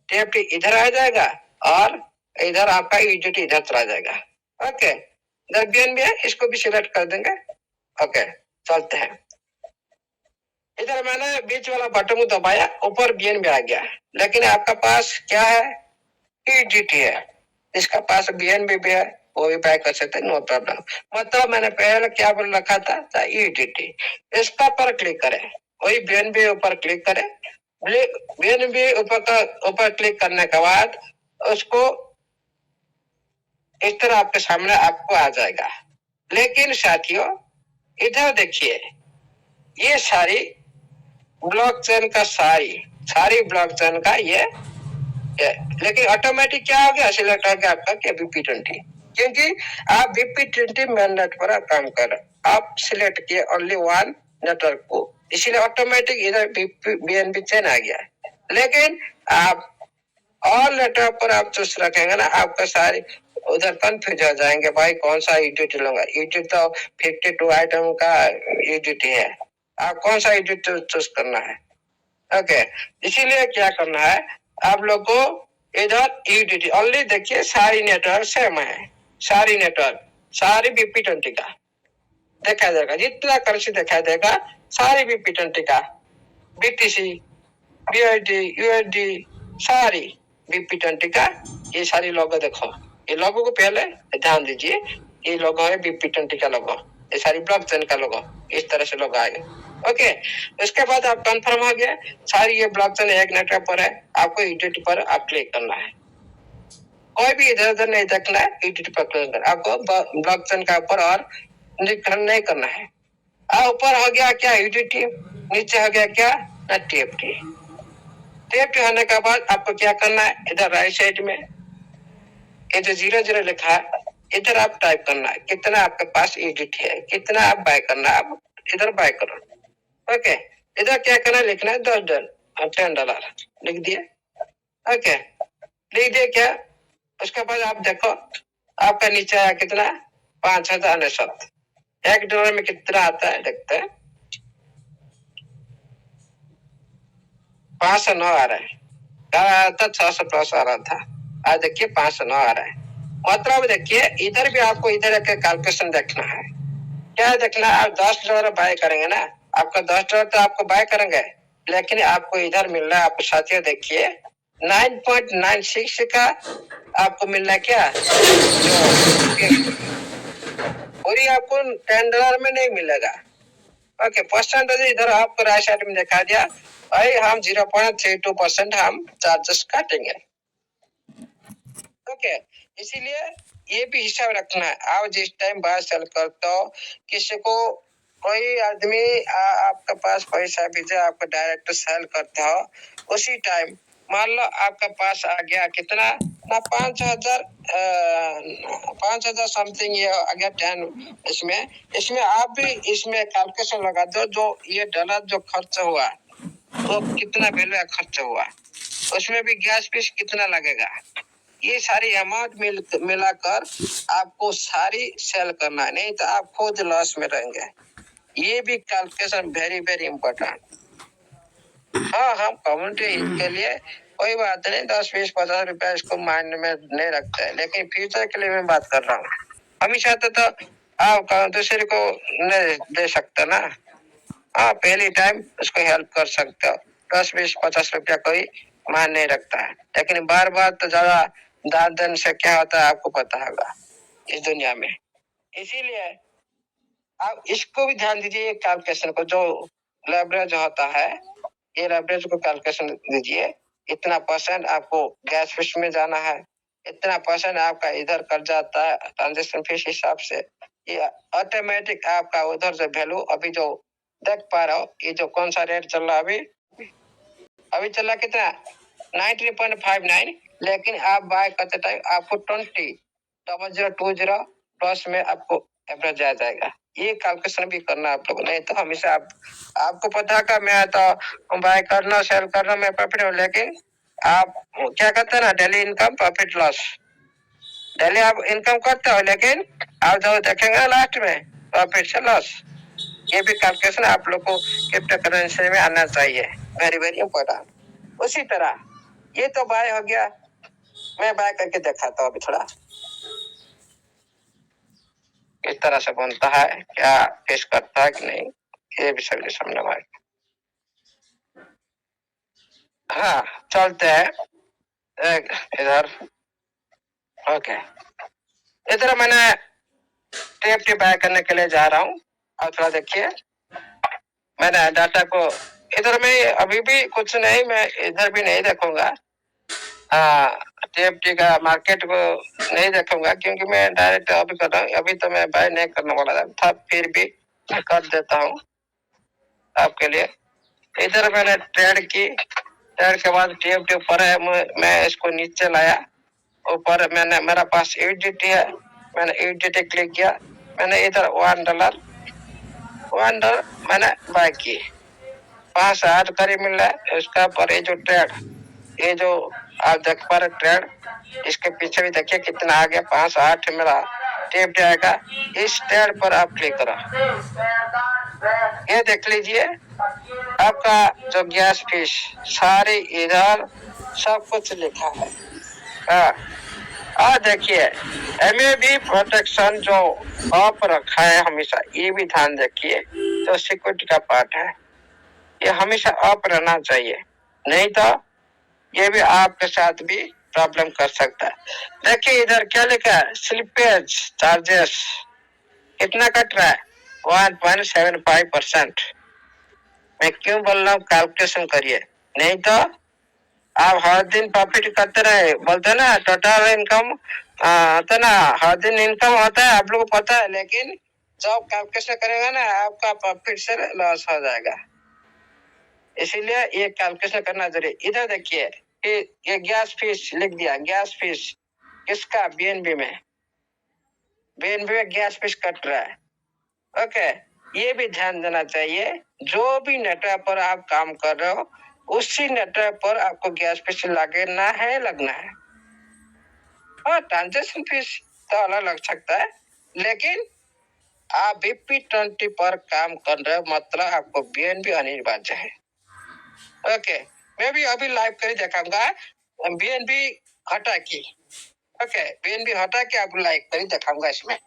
टेप इधर आ जाएगा और इधर आपका यूटिलिटी इधर चला जाएगा। ओके, इधर बीएनबी है, इसको भी सिलेक्ट कर देंगे। ओके, चलते हैं। इधर मैंने बीच वाला बटन दबाया, ऊपर बीएनबी आ गया, लेकिन आपका पास क्या है, ईडीटी है। इसका पास बीएनबी भी है, वो भी बाय कर सकते हैं, नो प्रॉब्लम। मतलब मैंने पहले क्या बोल रखा था ईडीटी, इसका पर क्लिक करें, वही बीएनबी ऊपर क्लिक करें, बीएनबी ऊपर क्लिक करने के बाद उसको इस तरह आपके सामने आपको आ जाएगा। लेकिन साथियों इधर देखिए, ये सारी ब्लॉकचेन का सारी ब्लॉकचेन का ये, लेकिन ऑटोमेटिक क्या हो गया, सिलेक्ट हो गया आपका क्या BP20, क्योंकि आप BP20 मेन नेट पर काम कर रहे, आप सिलेक्ट किए ओनली वन नेटवर्क को, इसीलिए ऑटोमेटिक इधर BNB चेन आ गया। लेकिन आप ऑल नेटवर्क पर आप चूज रखेंगे ना, आपका सारी उधर कंफ्यूज हो जाएंगे, भाई कौन सा यूटिलिटी लूंगा, यूटिलिटी तो 52 आइटम का यूटिलिटी है, आप कौन सा यूटिलिटी चूज करना है। ओके, इसीलिए क्या करना है, आप लोग को इधर यूटिलिटी ओनली देखिए, सारी नेटवर्क सेम है, सारी नेटवर्क, सारी BP20 का देखा जाएगा, जितना करेंसी दिखाई देगा सारी BP20 का, BTC, BUSD, USD, सारी BP20 का, ये सारी लोगो देखो, ये लोगो को पहले ध्यान दीजिए, ये लोगो है BP20 का लोगो, ये सारी ब्लॉकचेन का लोगो, इस तरह से लोगो आएगा। ओके, उसके बाद आप कंफर्म हो गया, सारी ये ब्लॉकचेन एक नेटवर्क पर है, आपको यूटिलिटी पर आप क्लिक करना है, कोई भी इधर उधर नहीं देखना है, यूटिलिटी पर क्लिक करना है आपको, ब्लॉकचेन का ऊपर और नहीं करना है। ऊपर हो गया क्या यूटिलिटी, नीचे हो गया क्या ना टीएफटी। टीएफटी होने के बाद आपको क्या करना है, इधर राइट साइड में ये जो 00 लिखा है, इधर आप टाइप करना है, कितना आपके पास यूटिलिटी है, कितना आप बाय करना है, आप इधर बाय करो। ओके, इधर क्या करना है, लिखना है $10 लिख दिए। ओके, लिख दिए क्या, उसके बाद आप देखो आपका नीचे आया कितना, 5000 $1 में कितना आता है, देखते हैं, 509 आ रहा है, था 600+ आ रहा था, आज देखिए 509 आ रहा है। मतलब देखिए इधर भी आपको इधर का कैलकुलेशन देखना है, क्या देखना है, आप $10 बाय करेंगे ना, आपका $10 तो आपको बाय करेंगे, लेकिन आपको इधर मिल रहा है, आपको साथियों देखिए 9.96 का आपको मिल रहा है क्या, पूरी आपको $10 में नहीं मिलेगा। ओके, परसेंटेज इधर आपको राइट साइड में दिखा दिया, भाई हम 0.32% हम चार्जेस काटेंगे। ओके, इसीलिए ये भी हिसाब रखना है, आप जिस टाइम बाय सेल करते हो, किसी को कोई आदमी आपके पास पैसा भेजे, आपको डायरेक्ट सेल करते हो, उसी टाइम मान लो आपके पास आ गया कितना ना 5,000 समथिंग ये आ गया 10, इसमें आप भी इसमें कैलकुलेशन लगा दो, जो ये डॉलर जो खर्च हुआ तो कितना वैल्यू खर्च हुआ, उसमें भी गैस फीस कितना लगेगा, ये सारी अमाउंट मिलाकर आपको सारी सेल करना है, नहीं तो आप खुद लॉस में रहेंगे। ये भी कैलकुलेशन वेरी वेरी इम्पोर्टेंट। हाँ, हम कम्युनिटी के लिए कोई बात नहीं, 10, 20, 50 रुपया इसको माइंड में नहीं रखते हैं, लेकिन फ्यूचर के लिए मैं बात कर रहा हूँ, हमेशा तो आप दूसरे को नहीं दे सकते ना, हाँ पहली टाइम उसको हेल्प कर सकते हो, 10, 20, 50 रुपया कोई मान नहीं रखता है, लेकिन बार बार तो ज्यादा दान देने से क्या होता है आपको पता होगा इस दुनिया में। इसीलिए आप इसको भी ध्यान दीजिए, कैलकुलेशन को, जो लेवरेज होता है, ये लेवरेज को कैलकुलेशन दीजिए, इतना परसेंट आपको गैस फीस में जाना है, इतना परसेंट आपका इधर कर जाता है ट्रांजेक्शन फीस हिसाब से, ये ऑटोमेटिक आपका उधर से वैल्यू अभी जो देख पा रहा हो, ये जो कौन सा रेट चल रहा है अभी चल रहा कितना 19.59, लेकिन आप बाय करते टाइम आपको 20.0020 प्लस में आपको एवरेज आ जाएगा। ये कैलकुलेशन भी करना आप लोग, नहीं तो हमेशा आपको पता का मैं तो बाय करना सेल करना मैं प्रॉफिट हूँ, लेकिन आप क्या करते हैं ना, daily income profit loss, daily आप इनकम करते हो, लेकिन आप जो देखेंगे लास्ट में प्रॉफिट से लॉस। ये भी कैलकुलेशन आप लोग को क्रिप्टो करेंसी में आना चाहिए, वेरी वेरी इंपॉर्टेंट। उसी तरह ये तो बाय हो गया, मैं बाय करके दिखाता हूँ अभी थोड़ा इस तरह से बनता है, क्या केस करता है कि नहीं, ये भी सभी समझ में आएगा। हाँ चलते हैं एक इधर। ओके, इधर मैंने टीएफटी बाय करने के लिए जा रहा हूँ, और थोड़ा देखिए मैंने डाटा को इधर में अभी भी कुछ नहीं, मैं इधर भी नहीं देखूंगा टीएफटी का मार्केट को नहीं देखूंगा, क्योंकि मैं डायरेक्ट अभी कर रहा हूँ, अभी तो मैं बाय नहीं करने वाला था, फिर भी मैं कर देता हूँ आपके लिए। इधर मैंने ट्रेड की, ट्रेड के बाद टीएफटी ऊपर है, मैं इसको नीचे लाया, ऊपर मैंने मेरा पास यूएसडीटी है, मैंने यूएसडीटी क्लिक किया, मैंने इधर $1 मैंने बाय की, 5 से 8 करीब मिल रहा है उसका पर। ये जो ट्रेड, ये जो आप देख पा रहे ट्रेड, इसके पीछे भी देखिए कितना आ गया, 5 से 8 मेरा टेप जाएगा। इस ट्रेड पर आप क्लिक करो, ये देख लीजिए आपका जो गैस फीस सारी इधर सब कुछ लिखा है। और देखिए एमएबी प्रोटेक्शन जो ऑफ रखा है हमेशा, ये भी ध्यान रखिए, जो सिक्योरिटी का पार्ट है ये हमेशा ऑफ रहना चाहिए, नहीं तो ये भी आपके साथ भी प्रॉब्लम कर सकता है। देखिए इधर क्या लिखा है, स्लिपेज चार्जेस कितना कट रहा है, 1.75%। मैं क्यों बोल रहा हूँ, कैलकुलेशन करिए, नहीं तो आप हर दिन प्रॉफिट करते रहे, बोलते ना टोटल इनकम तो ना हर दिन इनकम होता है, आप लोगों को पता है, लेकिन जब कैलकुलेशन करेगा ना आपका प्रॉफिट से लॉस हो जाएगा, इसीलिए ये कैलकुलेशन करना जरूरी। इधर देखिए ये गैस फीस लिख दिया, गैस फीस किसका, बीएनबी में, बीएनबी में गैस फीस कट रहा है। ओके, ये भी ध्यान देना चाहिए, जो भी नेटवर्क पर आप काम कर रहे हो उसी नेटवर्क पर आपको गैस फीस लगना है, लगना है। हाँ ट्रांजेक्शन फीस तो अलग लग सकता है, लेकिन आप BP20 पर काम कर रहे हो मतलब आपको बीएनबी अनिवार्य है। ओके, मैं भी अभी लाइव कर दिखाऊंगा बीएनबी हटा के। ओके, बीएनबी हटा के आपको लाइव कर दिखाऊंगा इसमें,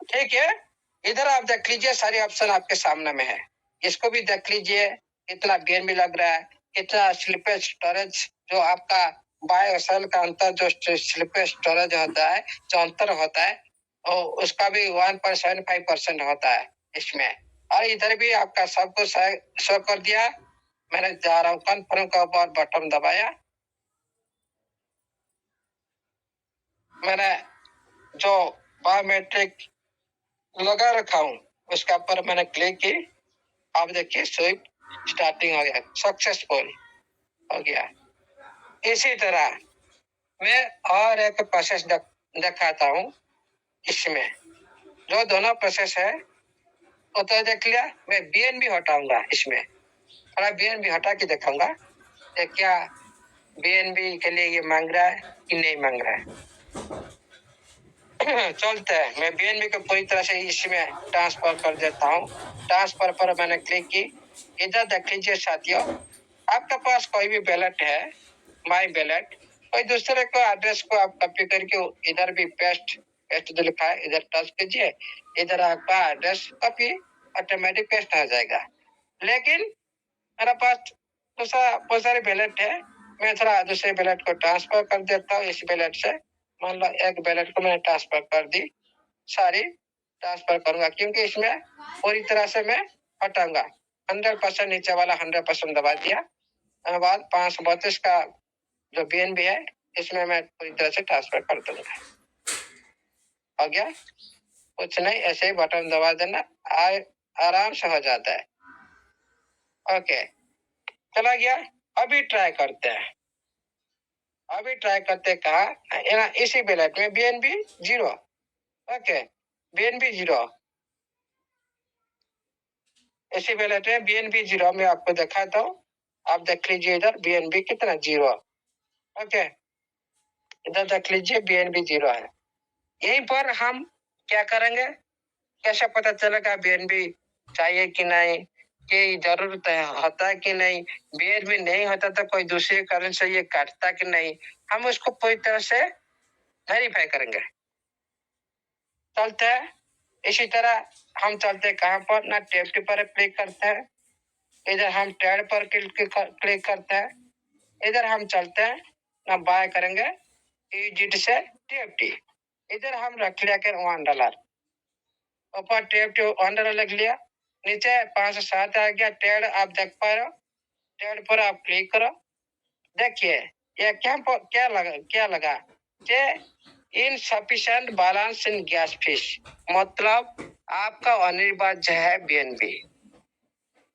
ठीक है। इधर आप देख लीजिए, सारे ऑप्शन आपके सामने में है, इसको भी देख लीजिए कितना बीएनबी लग रहा है, कितना स्लिपेज स्टोरेज, जो आपका बाय और सेल का अंतर, जो स्लिपेज स्टोरेज होता है, जो अंतर होता है, और उसका भी 1.75% होता है इसमें। और इधर भी आपका सब कुछ शो कर दिया। मैंने जा रहा हूँ कन्फर्म का ऊपर बटन दबाया, मैंने जो बायोमेट्रिक लगा रखा हूँ उसका पर मैंने क्लिक की, आप देखिए स्विप स्टार्टिंग हो गया, सक्सेसफुल हो गया। इसी तरह मैं और एक प्रोसेस दिखाता हूँ इसमें, जो दोनों प्रोसेस है वो तो देख लिया। मैं बीएनबी हटाऊंगा इसमें, थोड़ा बीएनबी हटा के दिखाऊंगा क्या बीएनबी के लिए ये मांग रहा है कि नहीं मांग रहा है। चलते हैं, मैं बीएनबी को पूरी तरह से इसमें ट्रांसफर कर देता हूँ। ट्रांसफर पर मैंने क्लिक की, इधर देख लीजिए साथियों, आपके पास कोई भी बैलेट है, माई बैलेट, कोई दूसरे को एड्रेस को आप कॉपी करके इधर भी पेस्ट पेस्ट जो लिखा है इधर टच कीजिए, इधर आपका एड्रेस कॉपी ऑटोमेटिक पेस्ट हो जाएगा। लेकिन मेरा पास बहुत सारे बैलेट है, मैं थोड़ा दूसरे बैलेट को ट्रांसफर कर देता हूँ इस बैलेट से। मान लो एक बैलेट को मैंने ट्रांसफर कर दी, सारी ट्रांसफर करूंगा, क्योंकि इसमें पूरी तरह से मैं हटाऊंगा। 100% नीचे वाला 100% दबा दिया, बाद 532 का जो बीएनबी है इसमें मैं पूरी तरह से ट्रांसफर कर दूंगा। हो गया, कुछ नहीं, ऐसे ही बटन दबा देना, आराम से हो जाता है। ओके, चला गया। अभी ट्राई करते हैं, अभी ट्राई करते कहा इसी बैलेट में बीएनबी 0। ओके, BNB 0, इसी वैलेट में BNB 0 में आपको दिखाता हूँ। आप देख लीजिए इधर BNB कितना 0। ओके, इधर देख लीजिए BNB 0 है। यहीं पर हम क्या करेंगे, कैसे पता चलेगा BNB चाहिए कि नहीं, कि जरूरत होता है कि नहीं, BNB नहीं होता तो कोई दूसरे कारण से ये काटता कि नहीं, हम उसको पूरी तरह से वेरीफाई करेंगे। चलते हैं इसी तरह हम चलते कहाँ पर ना, TFT पर क्लिक करते हैं, इधर हम टैड पर क्लिक करते हैं, इधर हम चलते हैं ना, बाय करेंगे EDIT से TFT, इधर हम रख लिया कर $1, ऊपर TFT $1 लिख लिया, नीचे 5 से 7 आ गया टैड, आप देख पा रहे हो, टैड पर आप क्लिक करो। देखिए ये क्या लगा कि इनसफिशिएंट बैलेंस इन गैस फिश, मतलब आपका अनिर्वाच्य है BNB।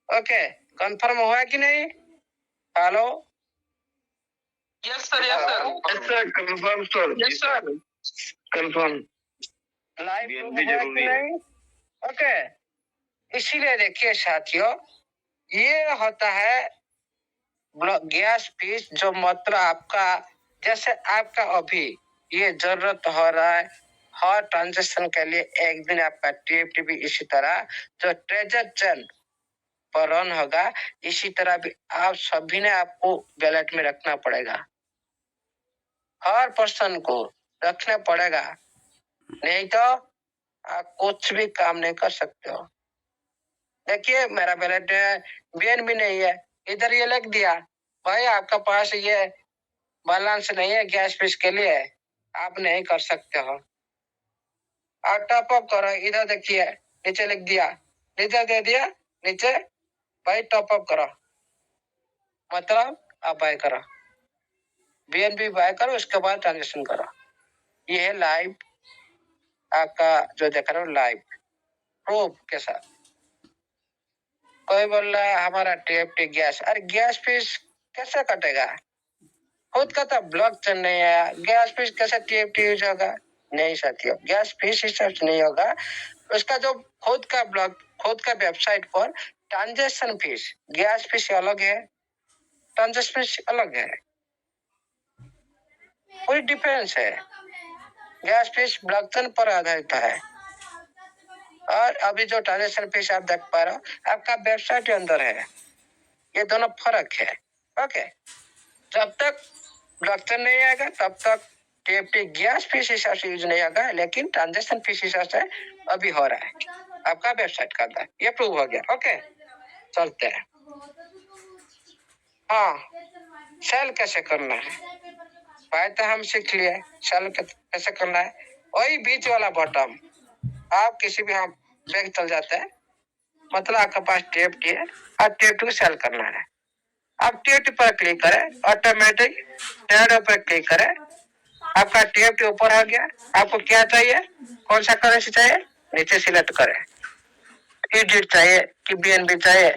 ओके, कंफर्म हुआ कि नहीं? Hello, yes sir, yes sir, confirm sir, yes sir, confirm. Live हुआ कि नहीं? ओके, इसीलिए देखिए साथियों, ये होता है गैस फीस, जो मतलब आपका, जैसे आपका अभी ये जरूरत हो रहा है हर ट्रांजेक्शन के लिए, एक दिन आपका TFT भी इसी तरह जो ट्रेजर चेन पर रन होगा, इसी तरह भी आप सभी ने आपको वैलेट में रखना पड़ेगा, हर पर्सन को रखना पड़ेगा, नहीं तो आप कुछ भी काम नहीं कर सकते हो। देखिए मेरा वैलेट BNB नहीं है, इधर ये लिख दिया भाई आपका पास ये बैलेंस नहीं है गैस फीस के लिए, आप नहीं कर सकते हो, आप टॉप अप करो, इधर देखिए नीचे लिख दिया, नीचे दे दिया, नीचे भाई टॉप अप करो, मतलब आप बाय करो, BNB बाय करो, उसके बाद ट्रांजेक्शन करो। ये है लाइव आपका जो देख रहे हो, लाइव प्रूफ के साथ। कोई बोल रहा है हमारा TFT गैस, अरे गैस फीस कैसे कटेगा, खुद का तो ब्लॉक चेन नहीं है, गैस फीस कैसे TFT यूज होगा? नहीं साथियों, गैस फीस हिसाब से नहीं होगा, उसका जो खुद का ब्लॉक, खुद का website per transaction fees, gas fees अलग है, ट्रांजेक्शन फीस अलग है, कोई डिफरेंस है। गैस फीस ब्लॉकचेन पर आधारित है, और अभी जो ट्रांजेक्शन फीस आप देख पा रहे हो आपका वेबसाइट के अंदर है, ये दोनों फर्क है। ओके, जब तक ब्लॉकचेन नहीं आएगा तब तक TFT गैस फीस हिसाब से यूज नहीं होगा, लेकिन ट्रांजेक्शन फीस हिसाब से अभी हो रहा है, आपका वेबसाइट का अंदर ये प्रूव हो गया। ओके, चलते हैं। हाँ, सेल कैसे करना है, पाए तो हम सीख लिए, सेल कैसे करना है, वही बीच वाला बटन, आप किसी भी हम बैंक चल जाते हैं, मतलब आपके पास TFT है, आप TFT को सेल करना है, आप TFT पर क्लिक करें, ऑटोमेटिक ट्रेड पर क्लिक करें, आपका TFT ऊपर आ गया, आपको क्या चाहिए, कौन सा करेंसी चाहिए, नीचे सिलेक्ट करें, EDIT चाहिए कि BNB चाहिए,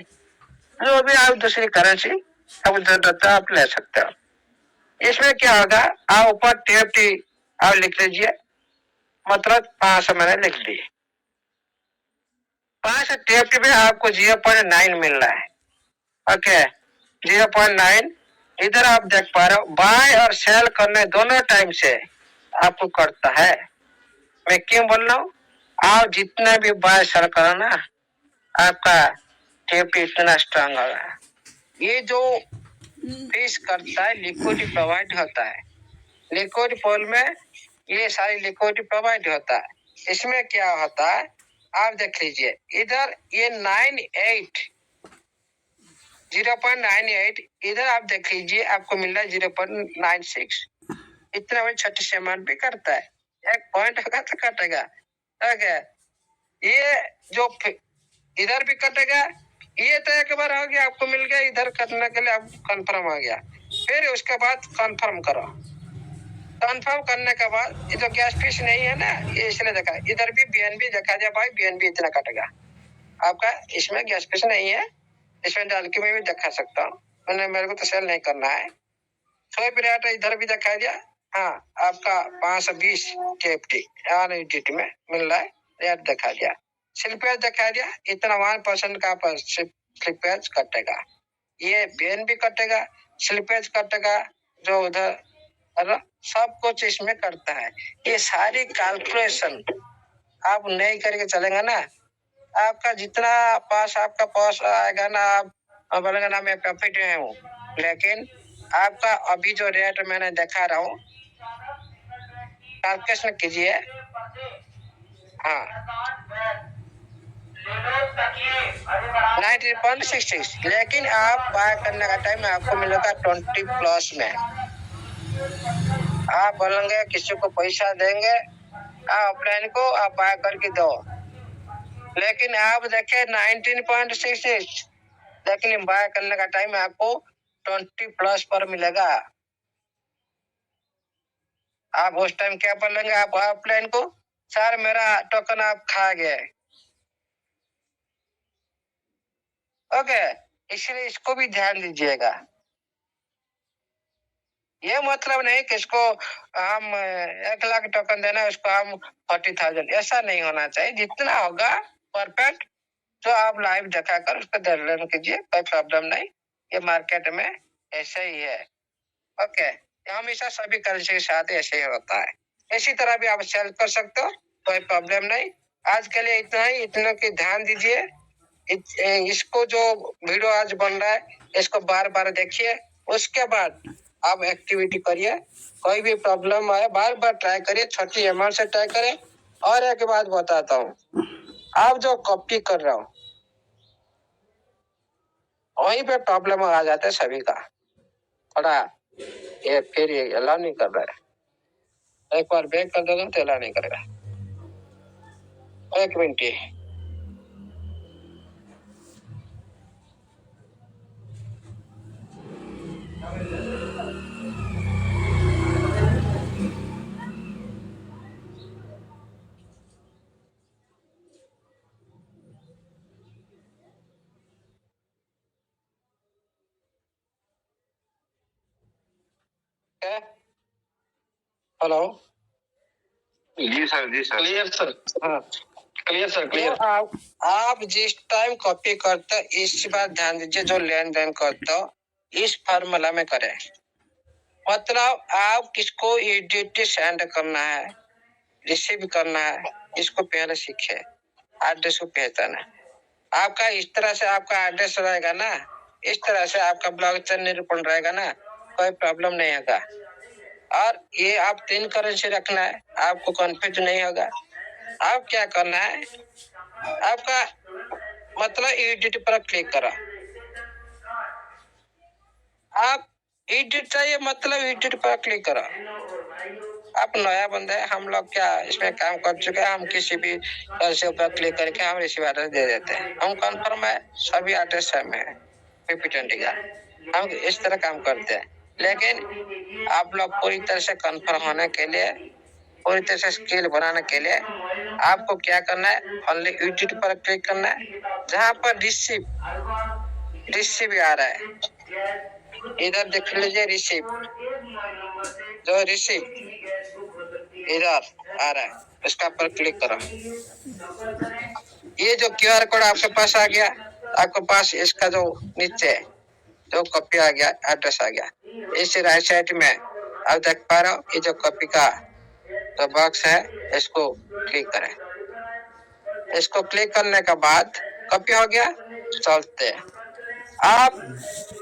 जो भी आप दूसरी करेंसी आपको जरूरत है आप ले सकते हो। इसमें क्या होगा, आप ऊपर TFT आप लिख लीजिए, मतलब 500 मैंने लिख दी, 5 TFT में आपको 0.9 मिल रहा है। ओके, 0.9 इधर आप देख पा रहे हो, बाय और सेल करने दोनों टाइम से आपको करता है। मैं क्यों बोल रहा हूँ, आप जितना भी बाय सेल करो ना, आपका TFT इतना स्ट्रांग होगा। ये जो फीस करता है लिक्विडिटी प्रोवाइड होता है, लिक्विड पोल में ये सारी लिक्विडिटी प्रोवाइड होता है। इसमें क्या होता है आप देख लीजिए, इधर ये 0.98 इधर आप देख लीजिए, आपको मिल रहा है 0.96, इतना बड़ी छोटी सी अमाउंट भी करता है, एक पॉइंट होगा तो कटेगा। ओके, ये जो इधर भी कटेगा, ये तो एक बार हो गया, आपको मिल गया, इधर करने के लिए आपको कंफर्म आ गया, फिर उसके बाद कंफर्म करो, कंफर्म करने के बाद ये जो गैस फीस नहीं है ना, ये इसलिए देखा, इधर भी BNB देखा जाए भाई, BNB इतना कटेगा आपका, इसमें गैस फीस नहीं है, इसमें डाल के मैं भी दिखा सकता हूँ, मैंने मेरे को तो सेल नहीं करना है। सो पीरियड इधर भी दिखा दिया, हाँ आपका 520 TFT में मिल रहा है, रेट दिखा दिया, स्लिपेज दिखा दिया, इतना 1% का स्लिपेज कटेगा, ये बीएनबी कटेगा, स्लिपेज कटेगा, जो उधर सब कुछ इसमें करता है। ये सारी कैलकुलेशन आप नहीं करके चलेंगे ना, आपका जितना आपका पास आएगा ना, आप बोलेंगे ना मैं प्रॉफिट में हूँ, लेकिन आपका अभी जो रेट मैंने दिखा रहा हूँ, कैलकुलेशन कीजिए। हाँ, 19.66, लेकिन आप बाय करने का टाइम आपको मिलेगा 20+ में। आप बोलेंगे किसी को पैसा देंगे, आप प्लान को आप बाय करके दो, लेकिन आप देखे 19.66, लेकिन बाय करने का टाइम आपको 20+ पर मिलेगा। आप उस टाइम क्या बोलेंगे, आप प्लान को, सर मेरा टोकन आप खा गए। ओके, इसलिए इसको भी ध्यान दीजिएगा। ये मतलब नहीं कि इसको हम 1 लाख टोकन देना, उसको हम 40,000, ऐसा नहीं होना चाहिए। जितना होगा परफेक्ट, जो आप लाइव दिखाकर उसको दर्शन कीजिए, कोई प्रॉब्लम नहीं। ये मार्केट में ऐसे ही है। ओके, हमेशा सभी करेंसी के साथ ऐसे ही होता है। इसी तरह भी आप सेल कर सकते हो, कोई प्रॉब्लम नहीं। आज के लिए इतना ही, इतना की ध्यान दीजिए। इसको जो वीडियो आज बन रहा है, इसको बार बार देखिए, उसके बाद आप एक्टिविटी करिए। कोई भी प्रॉब्लम आए बार बार ट्राई करिए, छोटी अमाउंट से ट्राई करें। और एक बात बताता हूँ, आप जो कॉपी कर रहे हो वहीं पे प्रॉब्लम आ जाता है सभी का। थोड़ा ये फिर ये अलाउ नहीं कर रहा है, एक बार बैक कर देगा तो अलाउ नहीं करेगा। 1 मिनट हेलो, जी सर, जी सर, क्लियर सर। हाँ, क्लियर सर, क्लियर। तो आप जिस टाइम कॉपी करते हो, इस बात ध्यान दीजिए, जो लेन देन करते हो इस फार्मूला में करें। मतलब आप किसको ईडीटी सेंड करना है, रिसीव करना है, इसको पहले सीखे। एड्रेस को पहचाना, आपका इस तरह से आपका एड्रेस रहेगा ना, इस तरह से आपका ब्लॉकचेन निरूपण रहेगा ना, कोई प्रॉब्लम नहीं होगा। और ये आप 3 करेंसी रखना है, आपको कंफ्यूज नहीं होगा। आप क्या करना है, आपका मतलब एडिट पर क्लिक करा, आप एडिट चाहिए मतलब एडिट पर क्लिक करा। आप नया बंदा है, हम लोग क्या इसमें काम कर चुके हैं, हम किसी भी करेंसी पर क्लिक करके हम रिसीव एड्रेस दे देते हैं। हम कंफर्म है, सभी एड्रेस सेम है, पीपीटी का हम इस तरह काम करते हैं। लेकिन आप लोग पूरी तरह से कंफर्म होने के लिए, पूरी तरह से स्किल बनाने के लिए आपको क्या करना है, ओनली एडिट पर क्लिक करना है। जहां पर रिसीव आ रहा है, इधर देख लीजिए रिसीव, जो रिसीव इधर आ रहा है, इसका पर क्लिक करो। ये जो QR कोड आपके पास आ गया, आपके पास इसका जो नीचे जो कॉपी आ गया, एड्रेस आ गया, इस राइट साइड में आप देख पा रहे हो, ये जो कॉपी का जो बॉक्स है, इसको क्लिक करें। इसको क्लिक करने के बाद कॉपी हो गया। चलते आप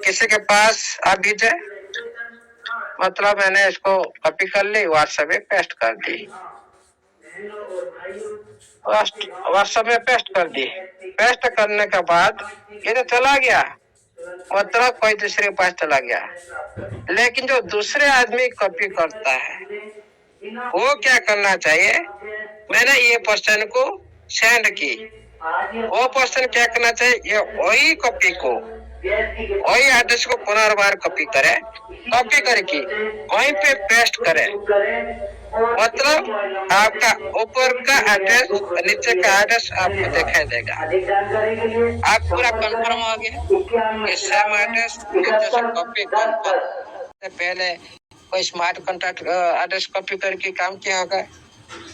किसी के पास आप भेजे, मतलब मैंने इसको कॉपी कर ली, व्हाट्सएप में पेस्ट कर दी, व्हाट्सएप में पेस्ट कर दी। पेस्ट करने के बाद ये तो चला गया, मतलब कोई दूसरे के पास चला गया। लेकिन जो दूसरे आदमी कॉपी करता है, वो क्या करना चाहिए, मैंने ये पर्सन को सेंड की, वो पर्सन क्या करना चाहिए, ये वही कॉपी को, वही एड्रेस को पुनर्बार कॉपी करे, कॉपी करके वहीं पे पेस्ट करे। मतलब आपका ऊपर का एड्रेस, नीचे का एड्रेस आपको दिखाई देगा। आप पूरा कंफर्म हो गया, सेम एड्रेस जैसे कॉपी कंफर्म। पहले कोई स्मार्ट कॉन्ट्रैक्ट एड्रेस कॉपी करके काम किया होगा,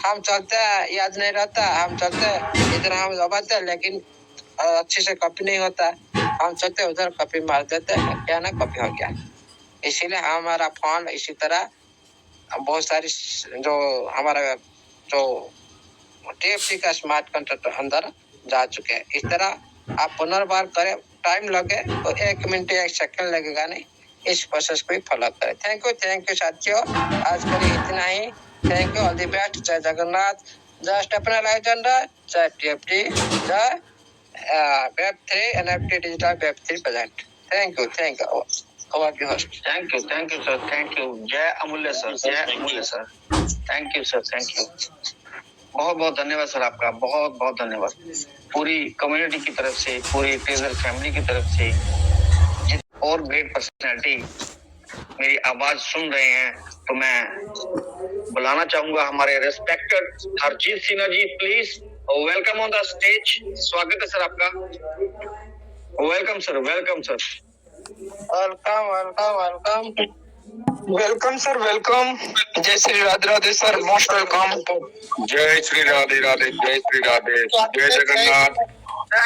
हम चलते हैं, याद नहीं रहता, हम चलते हैं इधर, हम दबाते हैं लेकिन अच्छे से कॉपी नहीं होता, हम चलते उधर कॉपी मार देते हैं, क्या ना कॉपी हो गया। इसीलिए हमारा फोन इसी तरह बहुत सारी जो हमारा जो टीएफटी का स्मार्ट कंट्रोल अंदर जा चुके हैं। इस तरह आप पुनर्बार करें, टाइम लगे तो 1 मिनट 1 सेकंड लगेगा नहीं, इस प्रोसेस को फॉलो करें। थैंक यू साथियों, आज के लिए इतना ही। Thank you, all the best, जय जगन्नाथ, जय स्टेपना लाइव जनरल, जय टीएफटी, जय Web3 NFT digital Web3 present. Thank you over to host. Thank you sir, thank you. जय अमूल्य सर, जय अमूल्य sir. Thank you sir, thank you. बहुत बहुत धन्यवाद सर, आपका बहुत बहुत धन्यवाद। पूरी कम्युनिटी की तरफ से, पूरी ट्रेजर फैमिली की तरफ से, और ग्रेट पर्सनालिटी मेरी आवाज सुन रहे हैं, तो मैं बुलाना चाहूंगा हमारे respected Harjeet Sinha ji, please welcome on the stage. स्वागत है सर आपका। Welcome sir, welcome sir, welcome welcome welcome welcome sir, welcome. जय Shri Radhe Radhe sir, most welcome. जय श्री राधे राधे, जय श्री राधे, जय जगन्नाथ,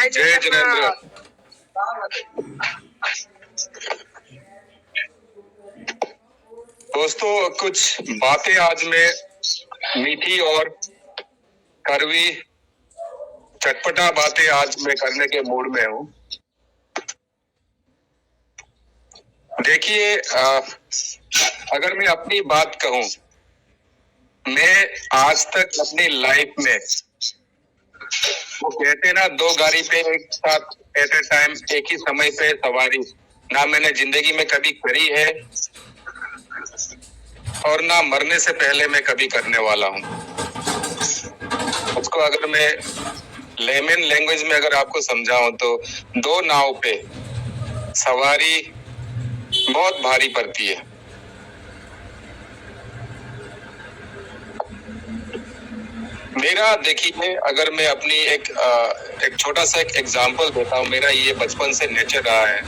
जय जिनेंद्र। दोस्तों, कुछ बातें आज मैं मीठी और कड़वी चटपटा बातें आज मैं करने के मूड में हूँ। देखिए, अगर मैं अपनी बात कहूँ, मैं आज तक अपनी लाइफ में, वो कहते हैं ना, 2 गाड़ी पे एक साथ एट ए टाइम, एक ही समय पे सवारी, ना मैंने जिंदगी में कभी करी है और ना मरने से पहले मैं कभी करने वाला हूँ। उसको अगर मैं लेमन लैंग्वेज में अगर आपको समझाऊं तो 2 नाव पे सवारी बहुत भारी पड़ती है। मेरा देखिए, अगर मैं अपनी एक छोटा सा एक एग्जांपल देता हूँ, मेरा ये बचपन से नेचर रहा है।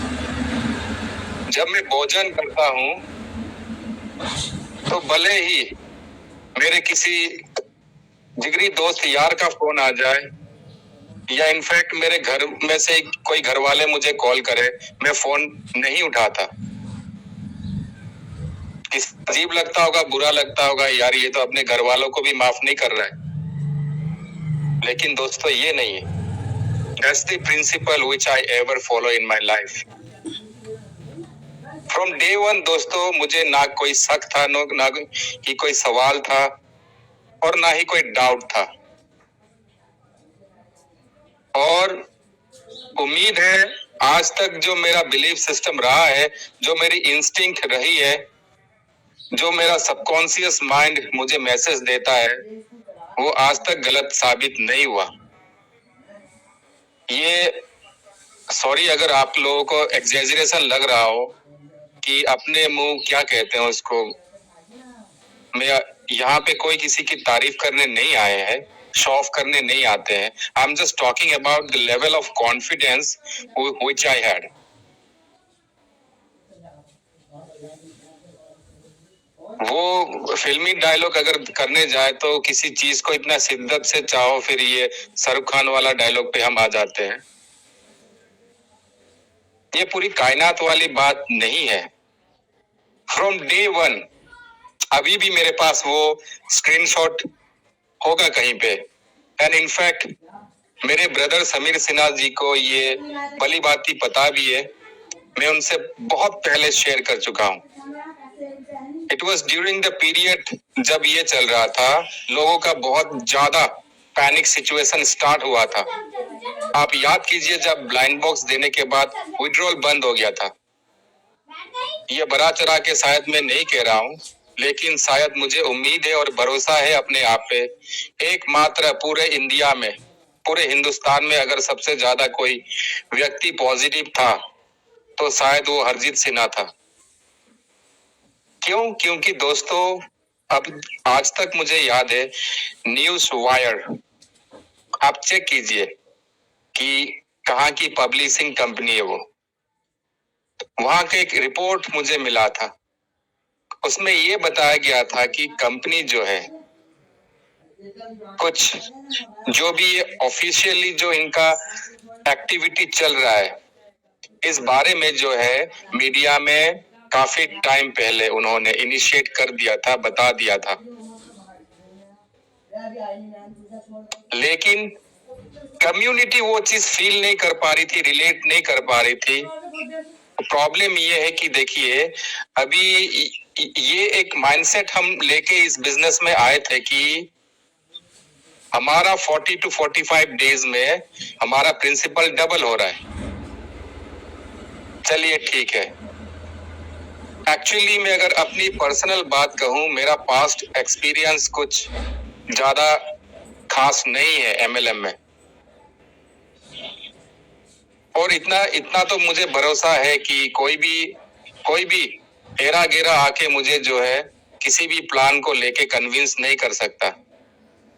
जब मैं भोजन करता हूँ तो भले ही मेरे किसी जिगरी दोस्त यार का फोन आ जाए, या इनफैक्ट मेरे घर में से कोई घर वाले मुझे कॉल करे, मैं फोन नहीं उठाता। अजीब लगता होगा, बुरा लगता होगा, यार ये तो अपने घर वालों को भी माफ नहीं कर रहा है। लेकिन दोस्तों, ये नहीं है। That's the principle which I ever follow in my life. From day one दोस्तों, मुझे ना कोई शक था, ना ही कोई सवाल था, और ना ही कोई डाउट था। और उम्मीद है आज तक जो मेरा बिलीफ सिस्टम रहा है, जो मेरी इंस्टिंक्ट रही है, जो मेरा सबकॉन्शियस माइंड मुझे मैसेज देता है, वो आज तक गलत साबित नहीं हुआ। ये सॉरी अगर आप लोगों को एग्जेजरेशन लग रहा हो कि अपने मुंह क्या कहते हैं उसको, मैं यहाँ पे कोई किसी की तारीफ करने नहीं आए हैं, शो ऑफ करने नहीं आते हैं। I am just talking about the level of confidence which I had. वो फिल्मी डायलॉग अगर करने जाए तो किसी चीज को इतना शिद्दत से चाहो, फिर ये शाहरुख खान वाला डायलॉग पे हम आ जाते हैं। ये पूरी कायनात वाली बात नहीं है। फ्रॉम डे वन, अभी भी मेरे पास वो स्क्रीनशॉट होगा कहीं पे, एंड इनफैक्ट मेरे ब्रदर समीर सिन्हा जी को ये भली बाती पता भी है। मैं उनसे बहुत पहले शेयर कर चुका हूँ। It was during the period जब ये चल रहा था, लोगों का बहुत ज्यादा पैनिक सिचुएशन स्टार्ट हुआ था। आप याद कीजिए, जब ब्लाइंड बॉक्स देने के बाद विड्रॉल बंद हो गया था। ये बड़ा चढ़ा के शायद मैं नहीं कह रहा हूँ, लेकिन शायद मुझे उम्मीद है और भरोसा है अपने आप पे, एकमात्र पूरे इंडिया में, पूरे हिंदुस्तान में अगर सबसे ज्यादा कोई व्यक्ति पॉजिटिव था तो शायद वो हरजीत सिन्हा था। क्यों? क्योंकि दोस्तों, अब आज तक मुझे याद है, न्यूज वायर आप चेक कीजिए कि कहाँ की पब्लिशिंग कंपनी है वो, वहां का एक रिपोर्ट मुझे मिला था। उसमें ये बताया गया था कि कंपनी जो है कुछ जो भी ऑफिशियली जो इनका एक्टिविटी चल रहा है, इस बारे में जो है मीडिया में काफी टाइम पहले उन्होंने इनिशिएट कर दिया था, बता दिया था, लेकिन कम्युनिटी वो चीज फील नहीं कर पा रही थी, रिलेट नहीं कर पा रही थी। प्रॉब्लम ये है कि देखिए, अभी ये एक माइंडसेट हम लेके इस बिजनेस में आए थे कि हमारा 40 to 45 डेज में हमारा प्रिंसिपल डबल हो रहा है। चलिए ठीक है। एक्चुअली मैं अगर अपनी पर्सनल बात कहूं, मेरा पास्ट एक्सपीरियंस कुछ ज्यादा खास नहीं है एमएलएम में, और इतना तो मुझे भरोसा है कि कोई भी हेरा गेरा आके मुझे जो है किसी भी प्लान को लेके कन्विंस नहीं कर सकता।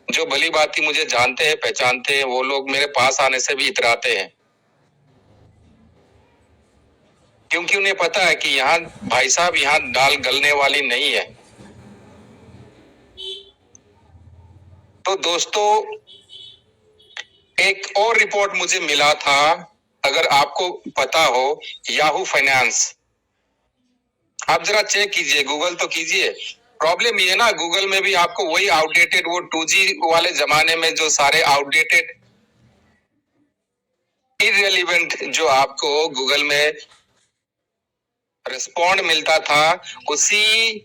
जो भली बात ही मुझे जानते हैं, पहचानते हैं, वो लोग मेरे पास आने से भी इतराते हैं, क्योंकि उन्हें पता है कि यहाँ भाई साहब, यहाँ दाल गलने वाली नहीं है। तो दोस्तों, एक और रिपोर्ट मुझे मिला था, अगर आपको पता हो, याहू फाइनेंस, आप जरा चेक कीजिए, गूगल तो कीजिए। प्रॉब्लम ये है ना, गूगल में भी आपको वही आउटडेटेड, वो 2G वाले जमाने में जो सारे आउटडेटेड इररिलेवेंट जो आपको गूगल में रिस्पॉन्ड मिलता था, उसी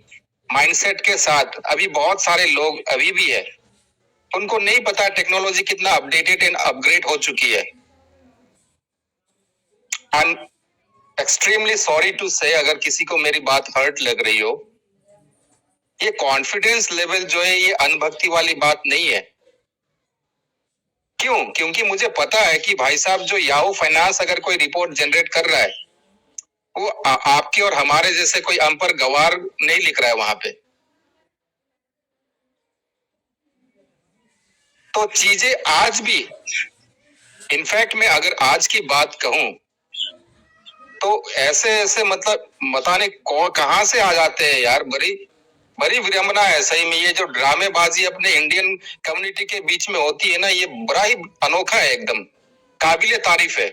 माइंडसेट के साथ अभी बहुत सारे लोग अभी भी है, उनको नहीं पता टेक्नोलॉजी कितना अपडेटेड एंड अपग्रेड हो चुकी है। I am extremely sorry to say, अगर किसी को मेरी बात हर्ट लग रही हो, ये कॉन्फिडेंस लेवल जो है, ये अनभक्ति वाली बात नहीं है। क्यों? क्योंकि मुझे पता है कि भाई साहब, जो याहू फाइनेंस अगर कोई रिपोर्ट जनरेट कर रहा है, वो आपके और हमारे जैसे कोई अनपढ़ गवार नहीं लिख रहा है वहां पे। तो चीजें आज भी, इनफैक्ट मैं अगर आज की बात कहूं, तो ऐसे मतलब बताने कहां से आ जाते हैं यार। बड़ी विडंबना है सही में। ये जो ड्रामेबाजी अपने इंडियन कम्युनिटी के बीच में होती है ना, ये बड़ा ही अनोखा है, एकदम काबिले तारीफ है।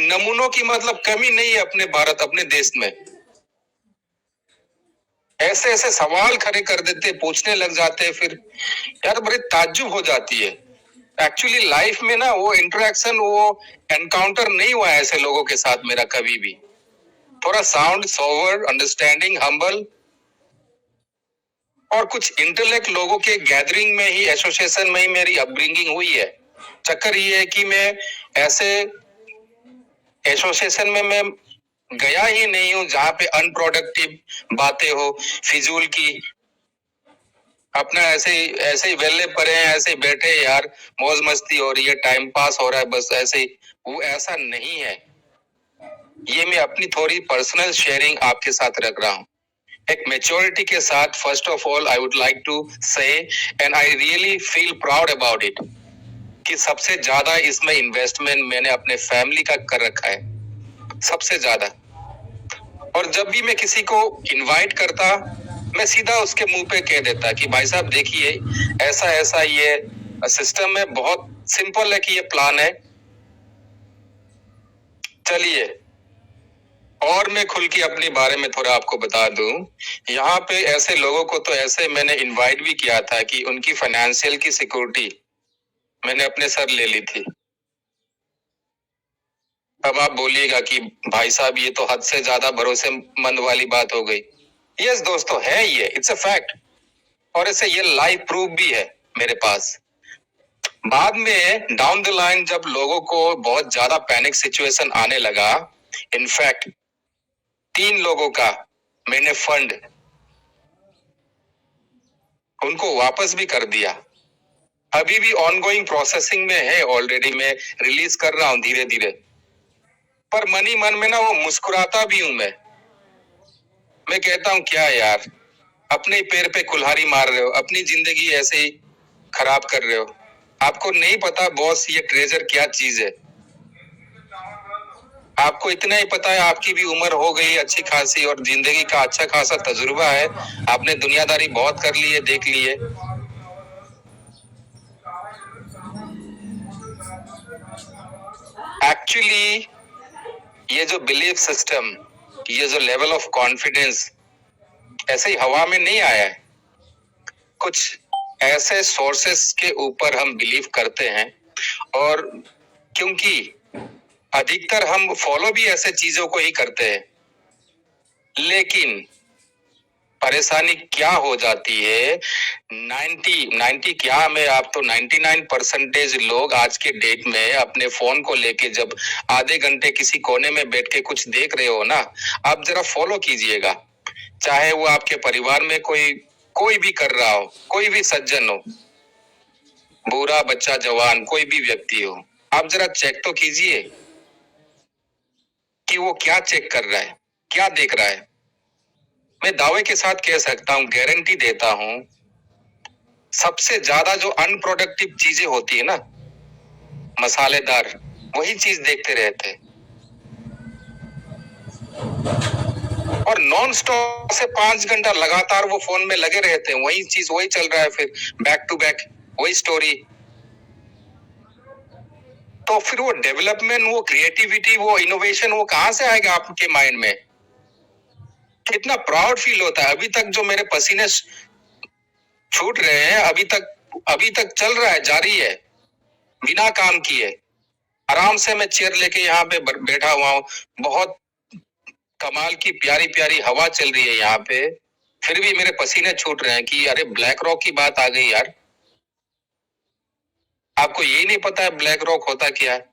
नमूनों की मतलब कमी नहीं है अपने भारत, अपने देश में। ऐसे ऐसे सवाल खड़े कर देते, पूछने लग जाते, फिर यार बड़ी ताज्जुब हो जाती है। एक्चुअली लाइफ में ना वो इंटरेक्शन, वो एनकाउंटर नहीं हुआ है ऐसे लोगों के साथ मेरा कभी भी। थोड़ा साउंड, सोवर, अंडरस्टैंडिंग, हम्बल और कुछ इंटेलेक्ट लोगों के गैदरिंग में ही, एसोसिएशन में ही मेरी अपब्रिंगिंग हुई है। चक्कर ये है कि मैं ऐसे एसोसिएशन में मैं गया ही नहीं हूं जहां पे अनप्रोडक्टिव बातें हो, फिजूल की, अपना ऐसे ही वेले पड़े हैं, ऐसे ही बैठे, यार मौज मस्ती हो रही है, टाइम पास हो रहा है, बस ऐसे ही। वो ऐसा नहीं है। ये मैं अपनी थोड़ी पर्सनल शेयरिंग आपके साथ रख रहा हूं, एक मेच्योरिटी के साथ। First of all I would like to say, and I really feel proud about it, कि सबसे ज्यादा इसमें इन्वेस्टमेंट मैंने अपने फैमिली का कर रखा है, सबसे ज्यादा। और जब भी मैं किसी को इनवाइट करता, मैं सीधा उसके मुंह पे कह देता कि भाई साहब देखिए, ऐसा ऐसा ये सिस्टम है, बहुत सिंपल है कि ये प्लान है, चलिए। और मैं खुल के अपने बारे में थोड़ा आपको बता दूं, यहाँ पे ऐसे लोगों को तो ऐसे मैंने इनवाइट भी किया था कि उनकी फाइनेंशियल की सिक्योरिटी मैंने अपने सर ले ली थी। अब आप बोलिएगा कि भाई साहब ये तो हद से ज्यादा भरोसेमंद वाली बात हो गई। यस दोस्तों, है ये, इट्स अ फैक्ट, और ऐसे ये लाइव प्रूफ भी है मेरे पास। बाद में डाउन द लाइन जब लोगों को बहुत ज्यादा पैनिक सिचुएशन आने लगा, इनफैक्ट 3 लोगों का मैंने फंड उनको वापस भी कर दिया। अभी भी ऑनगोइंग प्रोसेसिंग में है, ऑलरेडी मैं रिलीज कर रहा हूं धीरे धीरे। पर मनी मन में ना वो मुस्कुराता भी हूं मैं कहता हूं क्या यार, अपने पैर पे कुल्हाड़ी मार रहे हो, अपनी जिंदगी ऐसे ही खराब कर रहे हो। आपको नहीं पता बॉस, ये ट्रेजर क्या चीज है। आपको इतना ही पता है, आपकी भी उम्र हो गई अच्छी खासी और जिंदगी का अच्छा खासा तजुर्बा है, आपने दुनियादारी बहुत कर ली है, देख ली है। एक्चुअली ये जो बिलीफ सिस्टम, ये जो लेवल ऑफ कॉन्फिडेंस ऐसे ही हवा में नहीं आया है। कुछ ऐसे सोर्सेस के ऊपर हम बिलीव करते हैं, और क्योंकि अधिकतर हम फॉलो भी ऐसे चीजों को ही करते हैं, लेकिन परेशानी क्या हो जाती है, 90 क्या में आप तो 99% लोग आज के डेट में अपने फोन को लेके जब आधे घंटे किसी कोने में बैठ के कुछ देख रहे हो ना, आप जरा फॉलो कीजिएगा। चाहे वो आपके परिवार में कोई भी कर रहा हो, कोई भी सज्जन हो, बूढ़ा बच्चा जवान कोई भी व्यक्ति हो, आप जरा चेक तो कीजिए कि वो क्या चेक कर रहा है, क्या देख रहा है। मैं दावे के साथ कह सकता हूं, गारंटी देता हूं, सबसे ज्यादा जो अनप्रोडक्टिव चीजें होती है ना, मसालेदार, वही चीज देखते रहते हैं। और नॉन स्टॉप से 5 घंटा लगातार वो फोन में लगे रहते हैं, वही चीज वही चल रहा है, फिर बैक टू बैक वही स्टोरी। तो फिर वो डेवलपमेंट, वो क्रिएटिविटी, वो इनोवेशन, वो कहां से आएगा आपके माइंड में? कितना प्राउड फील होता है। अभी तक जो मेरे पसीने छूट रहे हैं, अभी तक चल रहा है, जारी है, बिना काम किए। आराम से मैं चेयर लेके यहाँ पे बैठा हुआ हूँ, बहुत कमाल की प्यारी प्यारी हवा चल रही है यहाँ पे, फिर भी मेरे पसीने छूट रहे हैं कि अरे ब्लैक रॉक की बात आ गई यार। आपको यही नहीं पता है ब्लैक रॉक होता क्या है?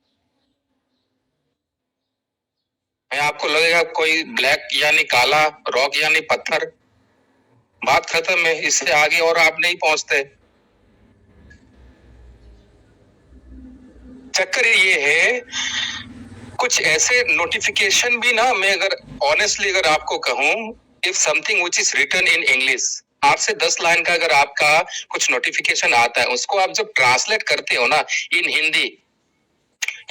आपको लगेगा कोई ब्लैक यानी काला, रॉक यानी पत्थर, बात खत्म है, इससे आगे और आप नहीं पहुंचते। चक्कर ये है, कुछ ऐसे नोटिफिकेशन भी ना, मैं अगर ऑनेस्टली अगर आपको कहूं, if something which is written in English, 8 से 10 लाइन का अगर आपका कुछ नोटिफिकेशन आता है, उसको आप जब ट्रांसलेट करते हो ना इन हिंदी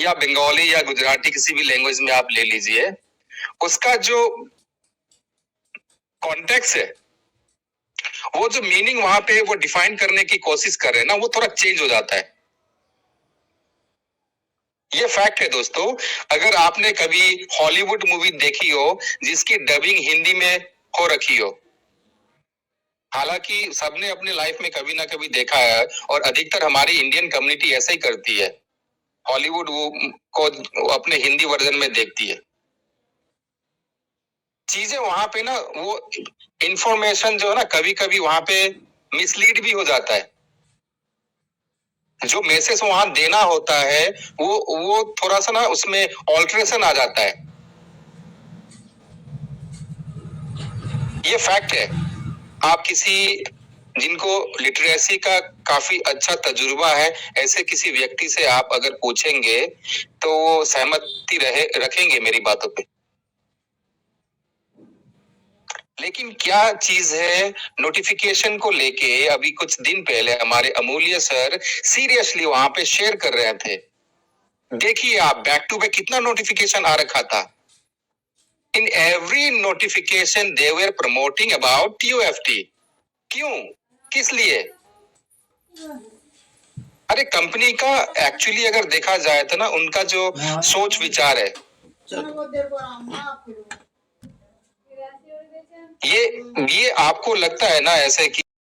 या बंगाली या गुजराती, किसी भी लैंग्वेज में आप ले लीजिए, उसका जो कॉन्टेक्स्ट है, वो जो मीनिंग वहां पे वो डिफाइन करने की कोशिश कर रहे हैं ना, वो थोड़ा चेंज हो जाता है। ये फैक्ट है दोस्तों। अगर आपने कभी हॉलीवुड मूवी देखी हो जिसकी डबिंग हिंदी में हो रखी हो, हालांकि सबने अपने लाइफ में कभी ना कभी देखा है, और अधिकतर हमारी इंडियन कम्युनिटी ऐसा ही करती है, हॉलीवुड को अपने हिंदी वर्जन में देखती है। चीजें वहां पे ना, वो इंफॉर्मेशन जो है ना, कभी कभी वहां पे मिसलीड भी हो जाता है। जो मैसेज वहां देना होता है वो थोड़ा सा ना उसमें ऑल्ट्रेशन आ जाता है। ये फैक्ट है। आप किसी जिनको लिटरेसी का काफी अच्छा तजुर्बा है, ऐसे किसी व्यक्ति से आप अगर पूछेंगे तो वो सहमति रखेंगे मेरी बातों पे। लेकिन क्या चीज है, नोटिफिकेशन को लेके अभी कुछ दिन पहले हमारे अमूल्य सर सीरियसली वहां पे शेयर कर रहे थे। देखिए आप, बैक टू बैक कितना नोटिफिकेशन आ रखा था। In every notification they were promoting about UFT. क्यों, किस लिए? अरे कंपनी का एक्चुअली अगर देखा जाए तो ना, उनका जो सोच विचार है, ये आपको लगता है ना ऐसे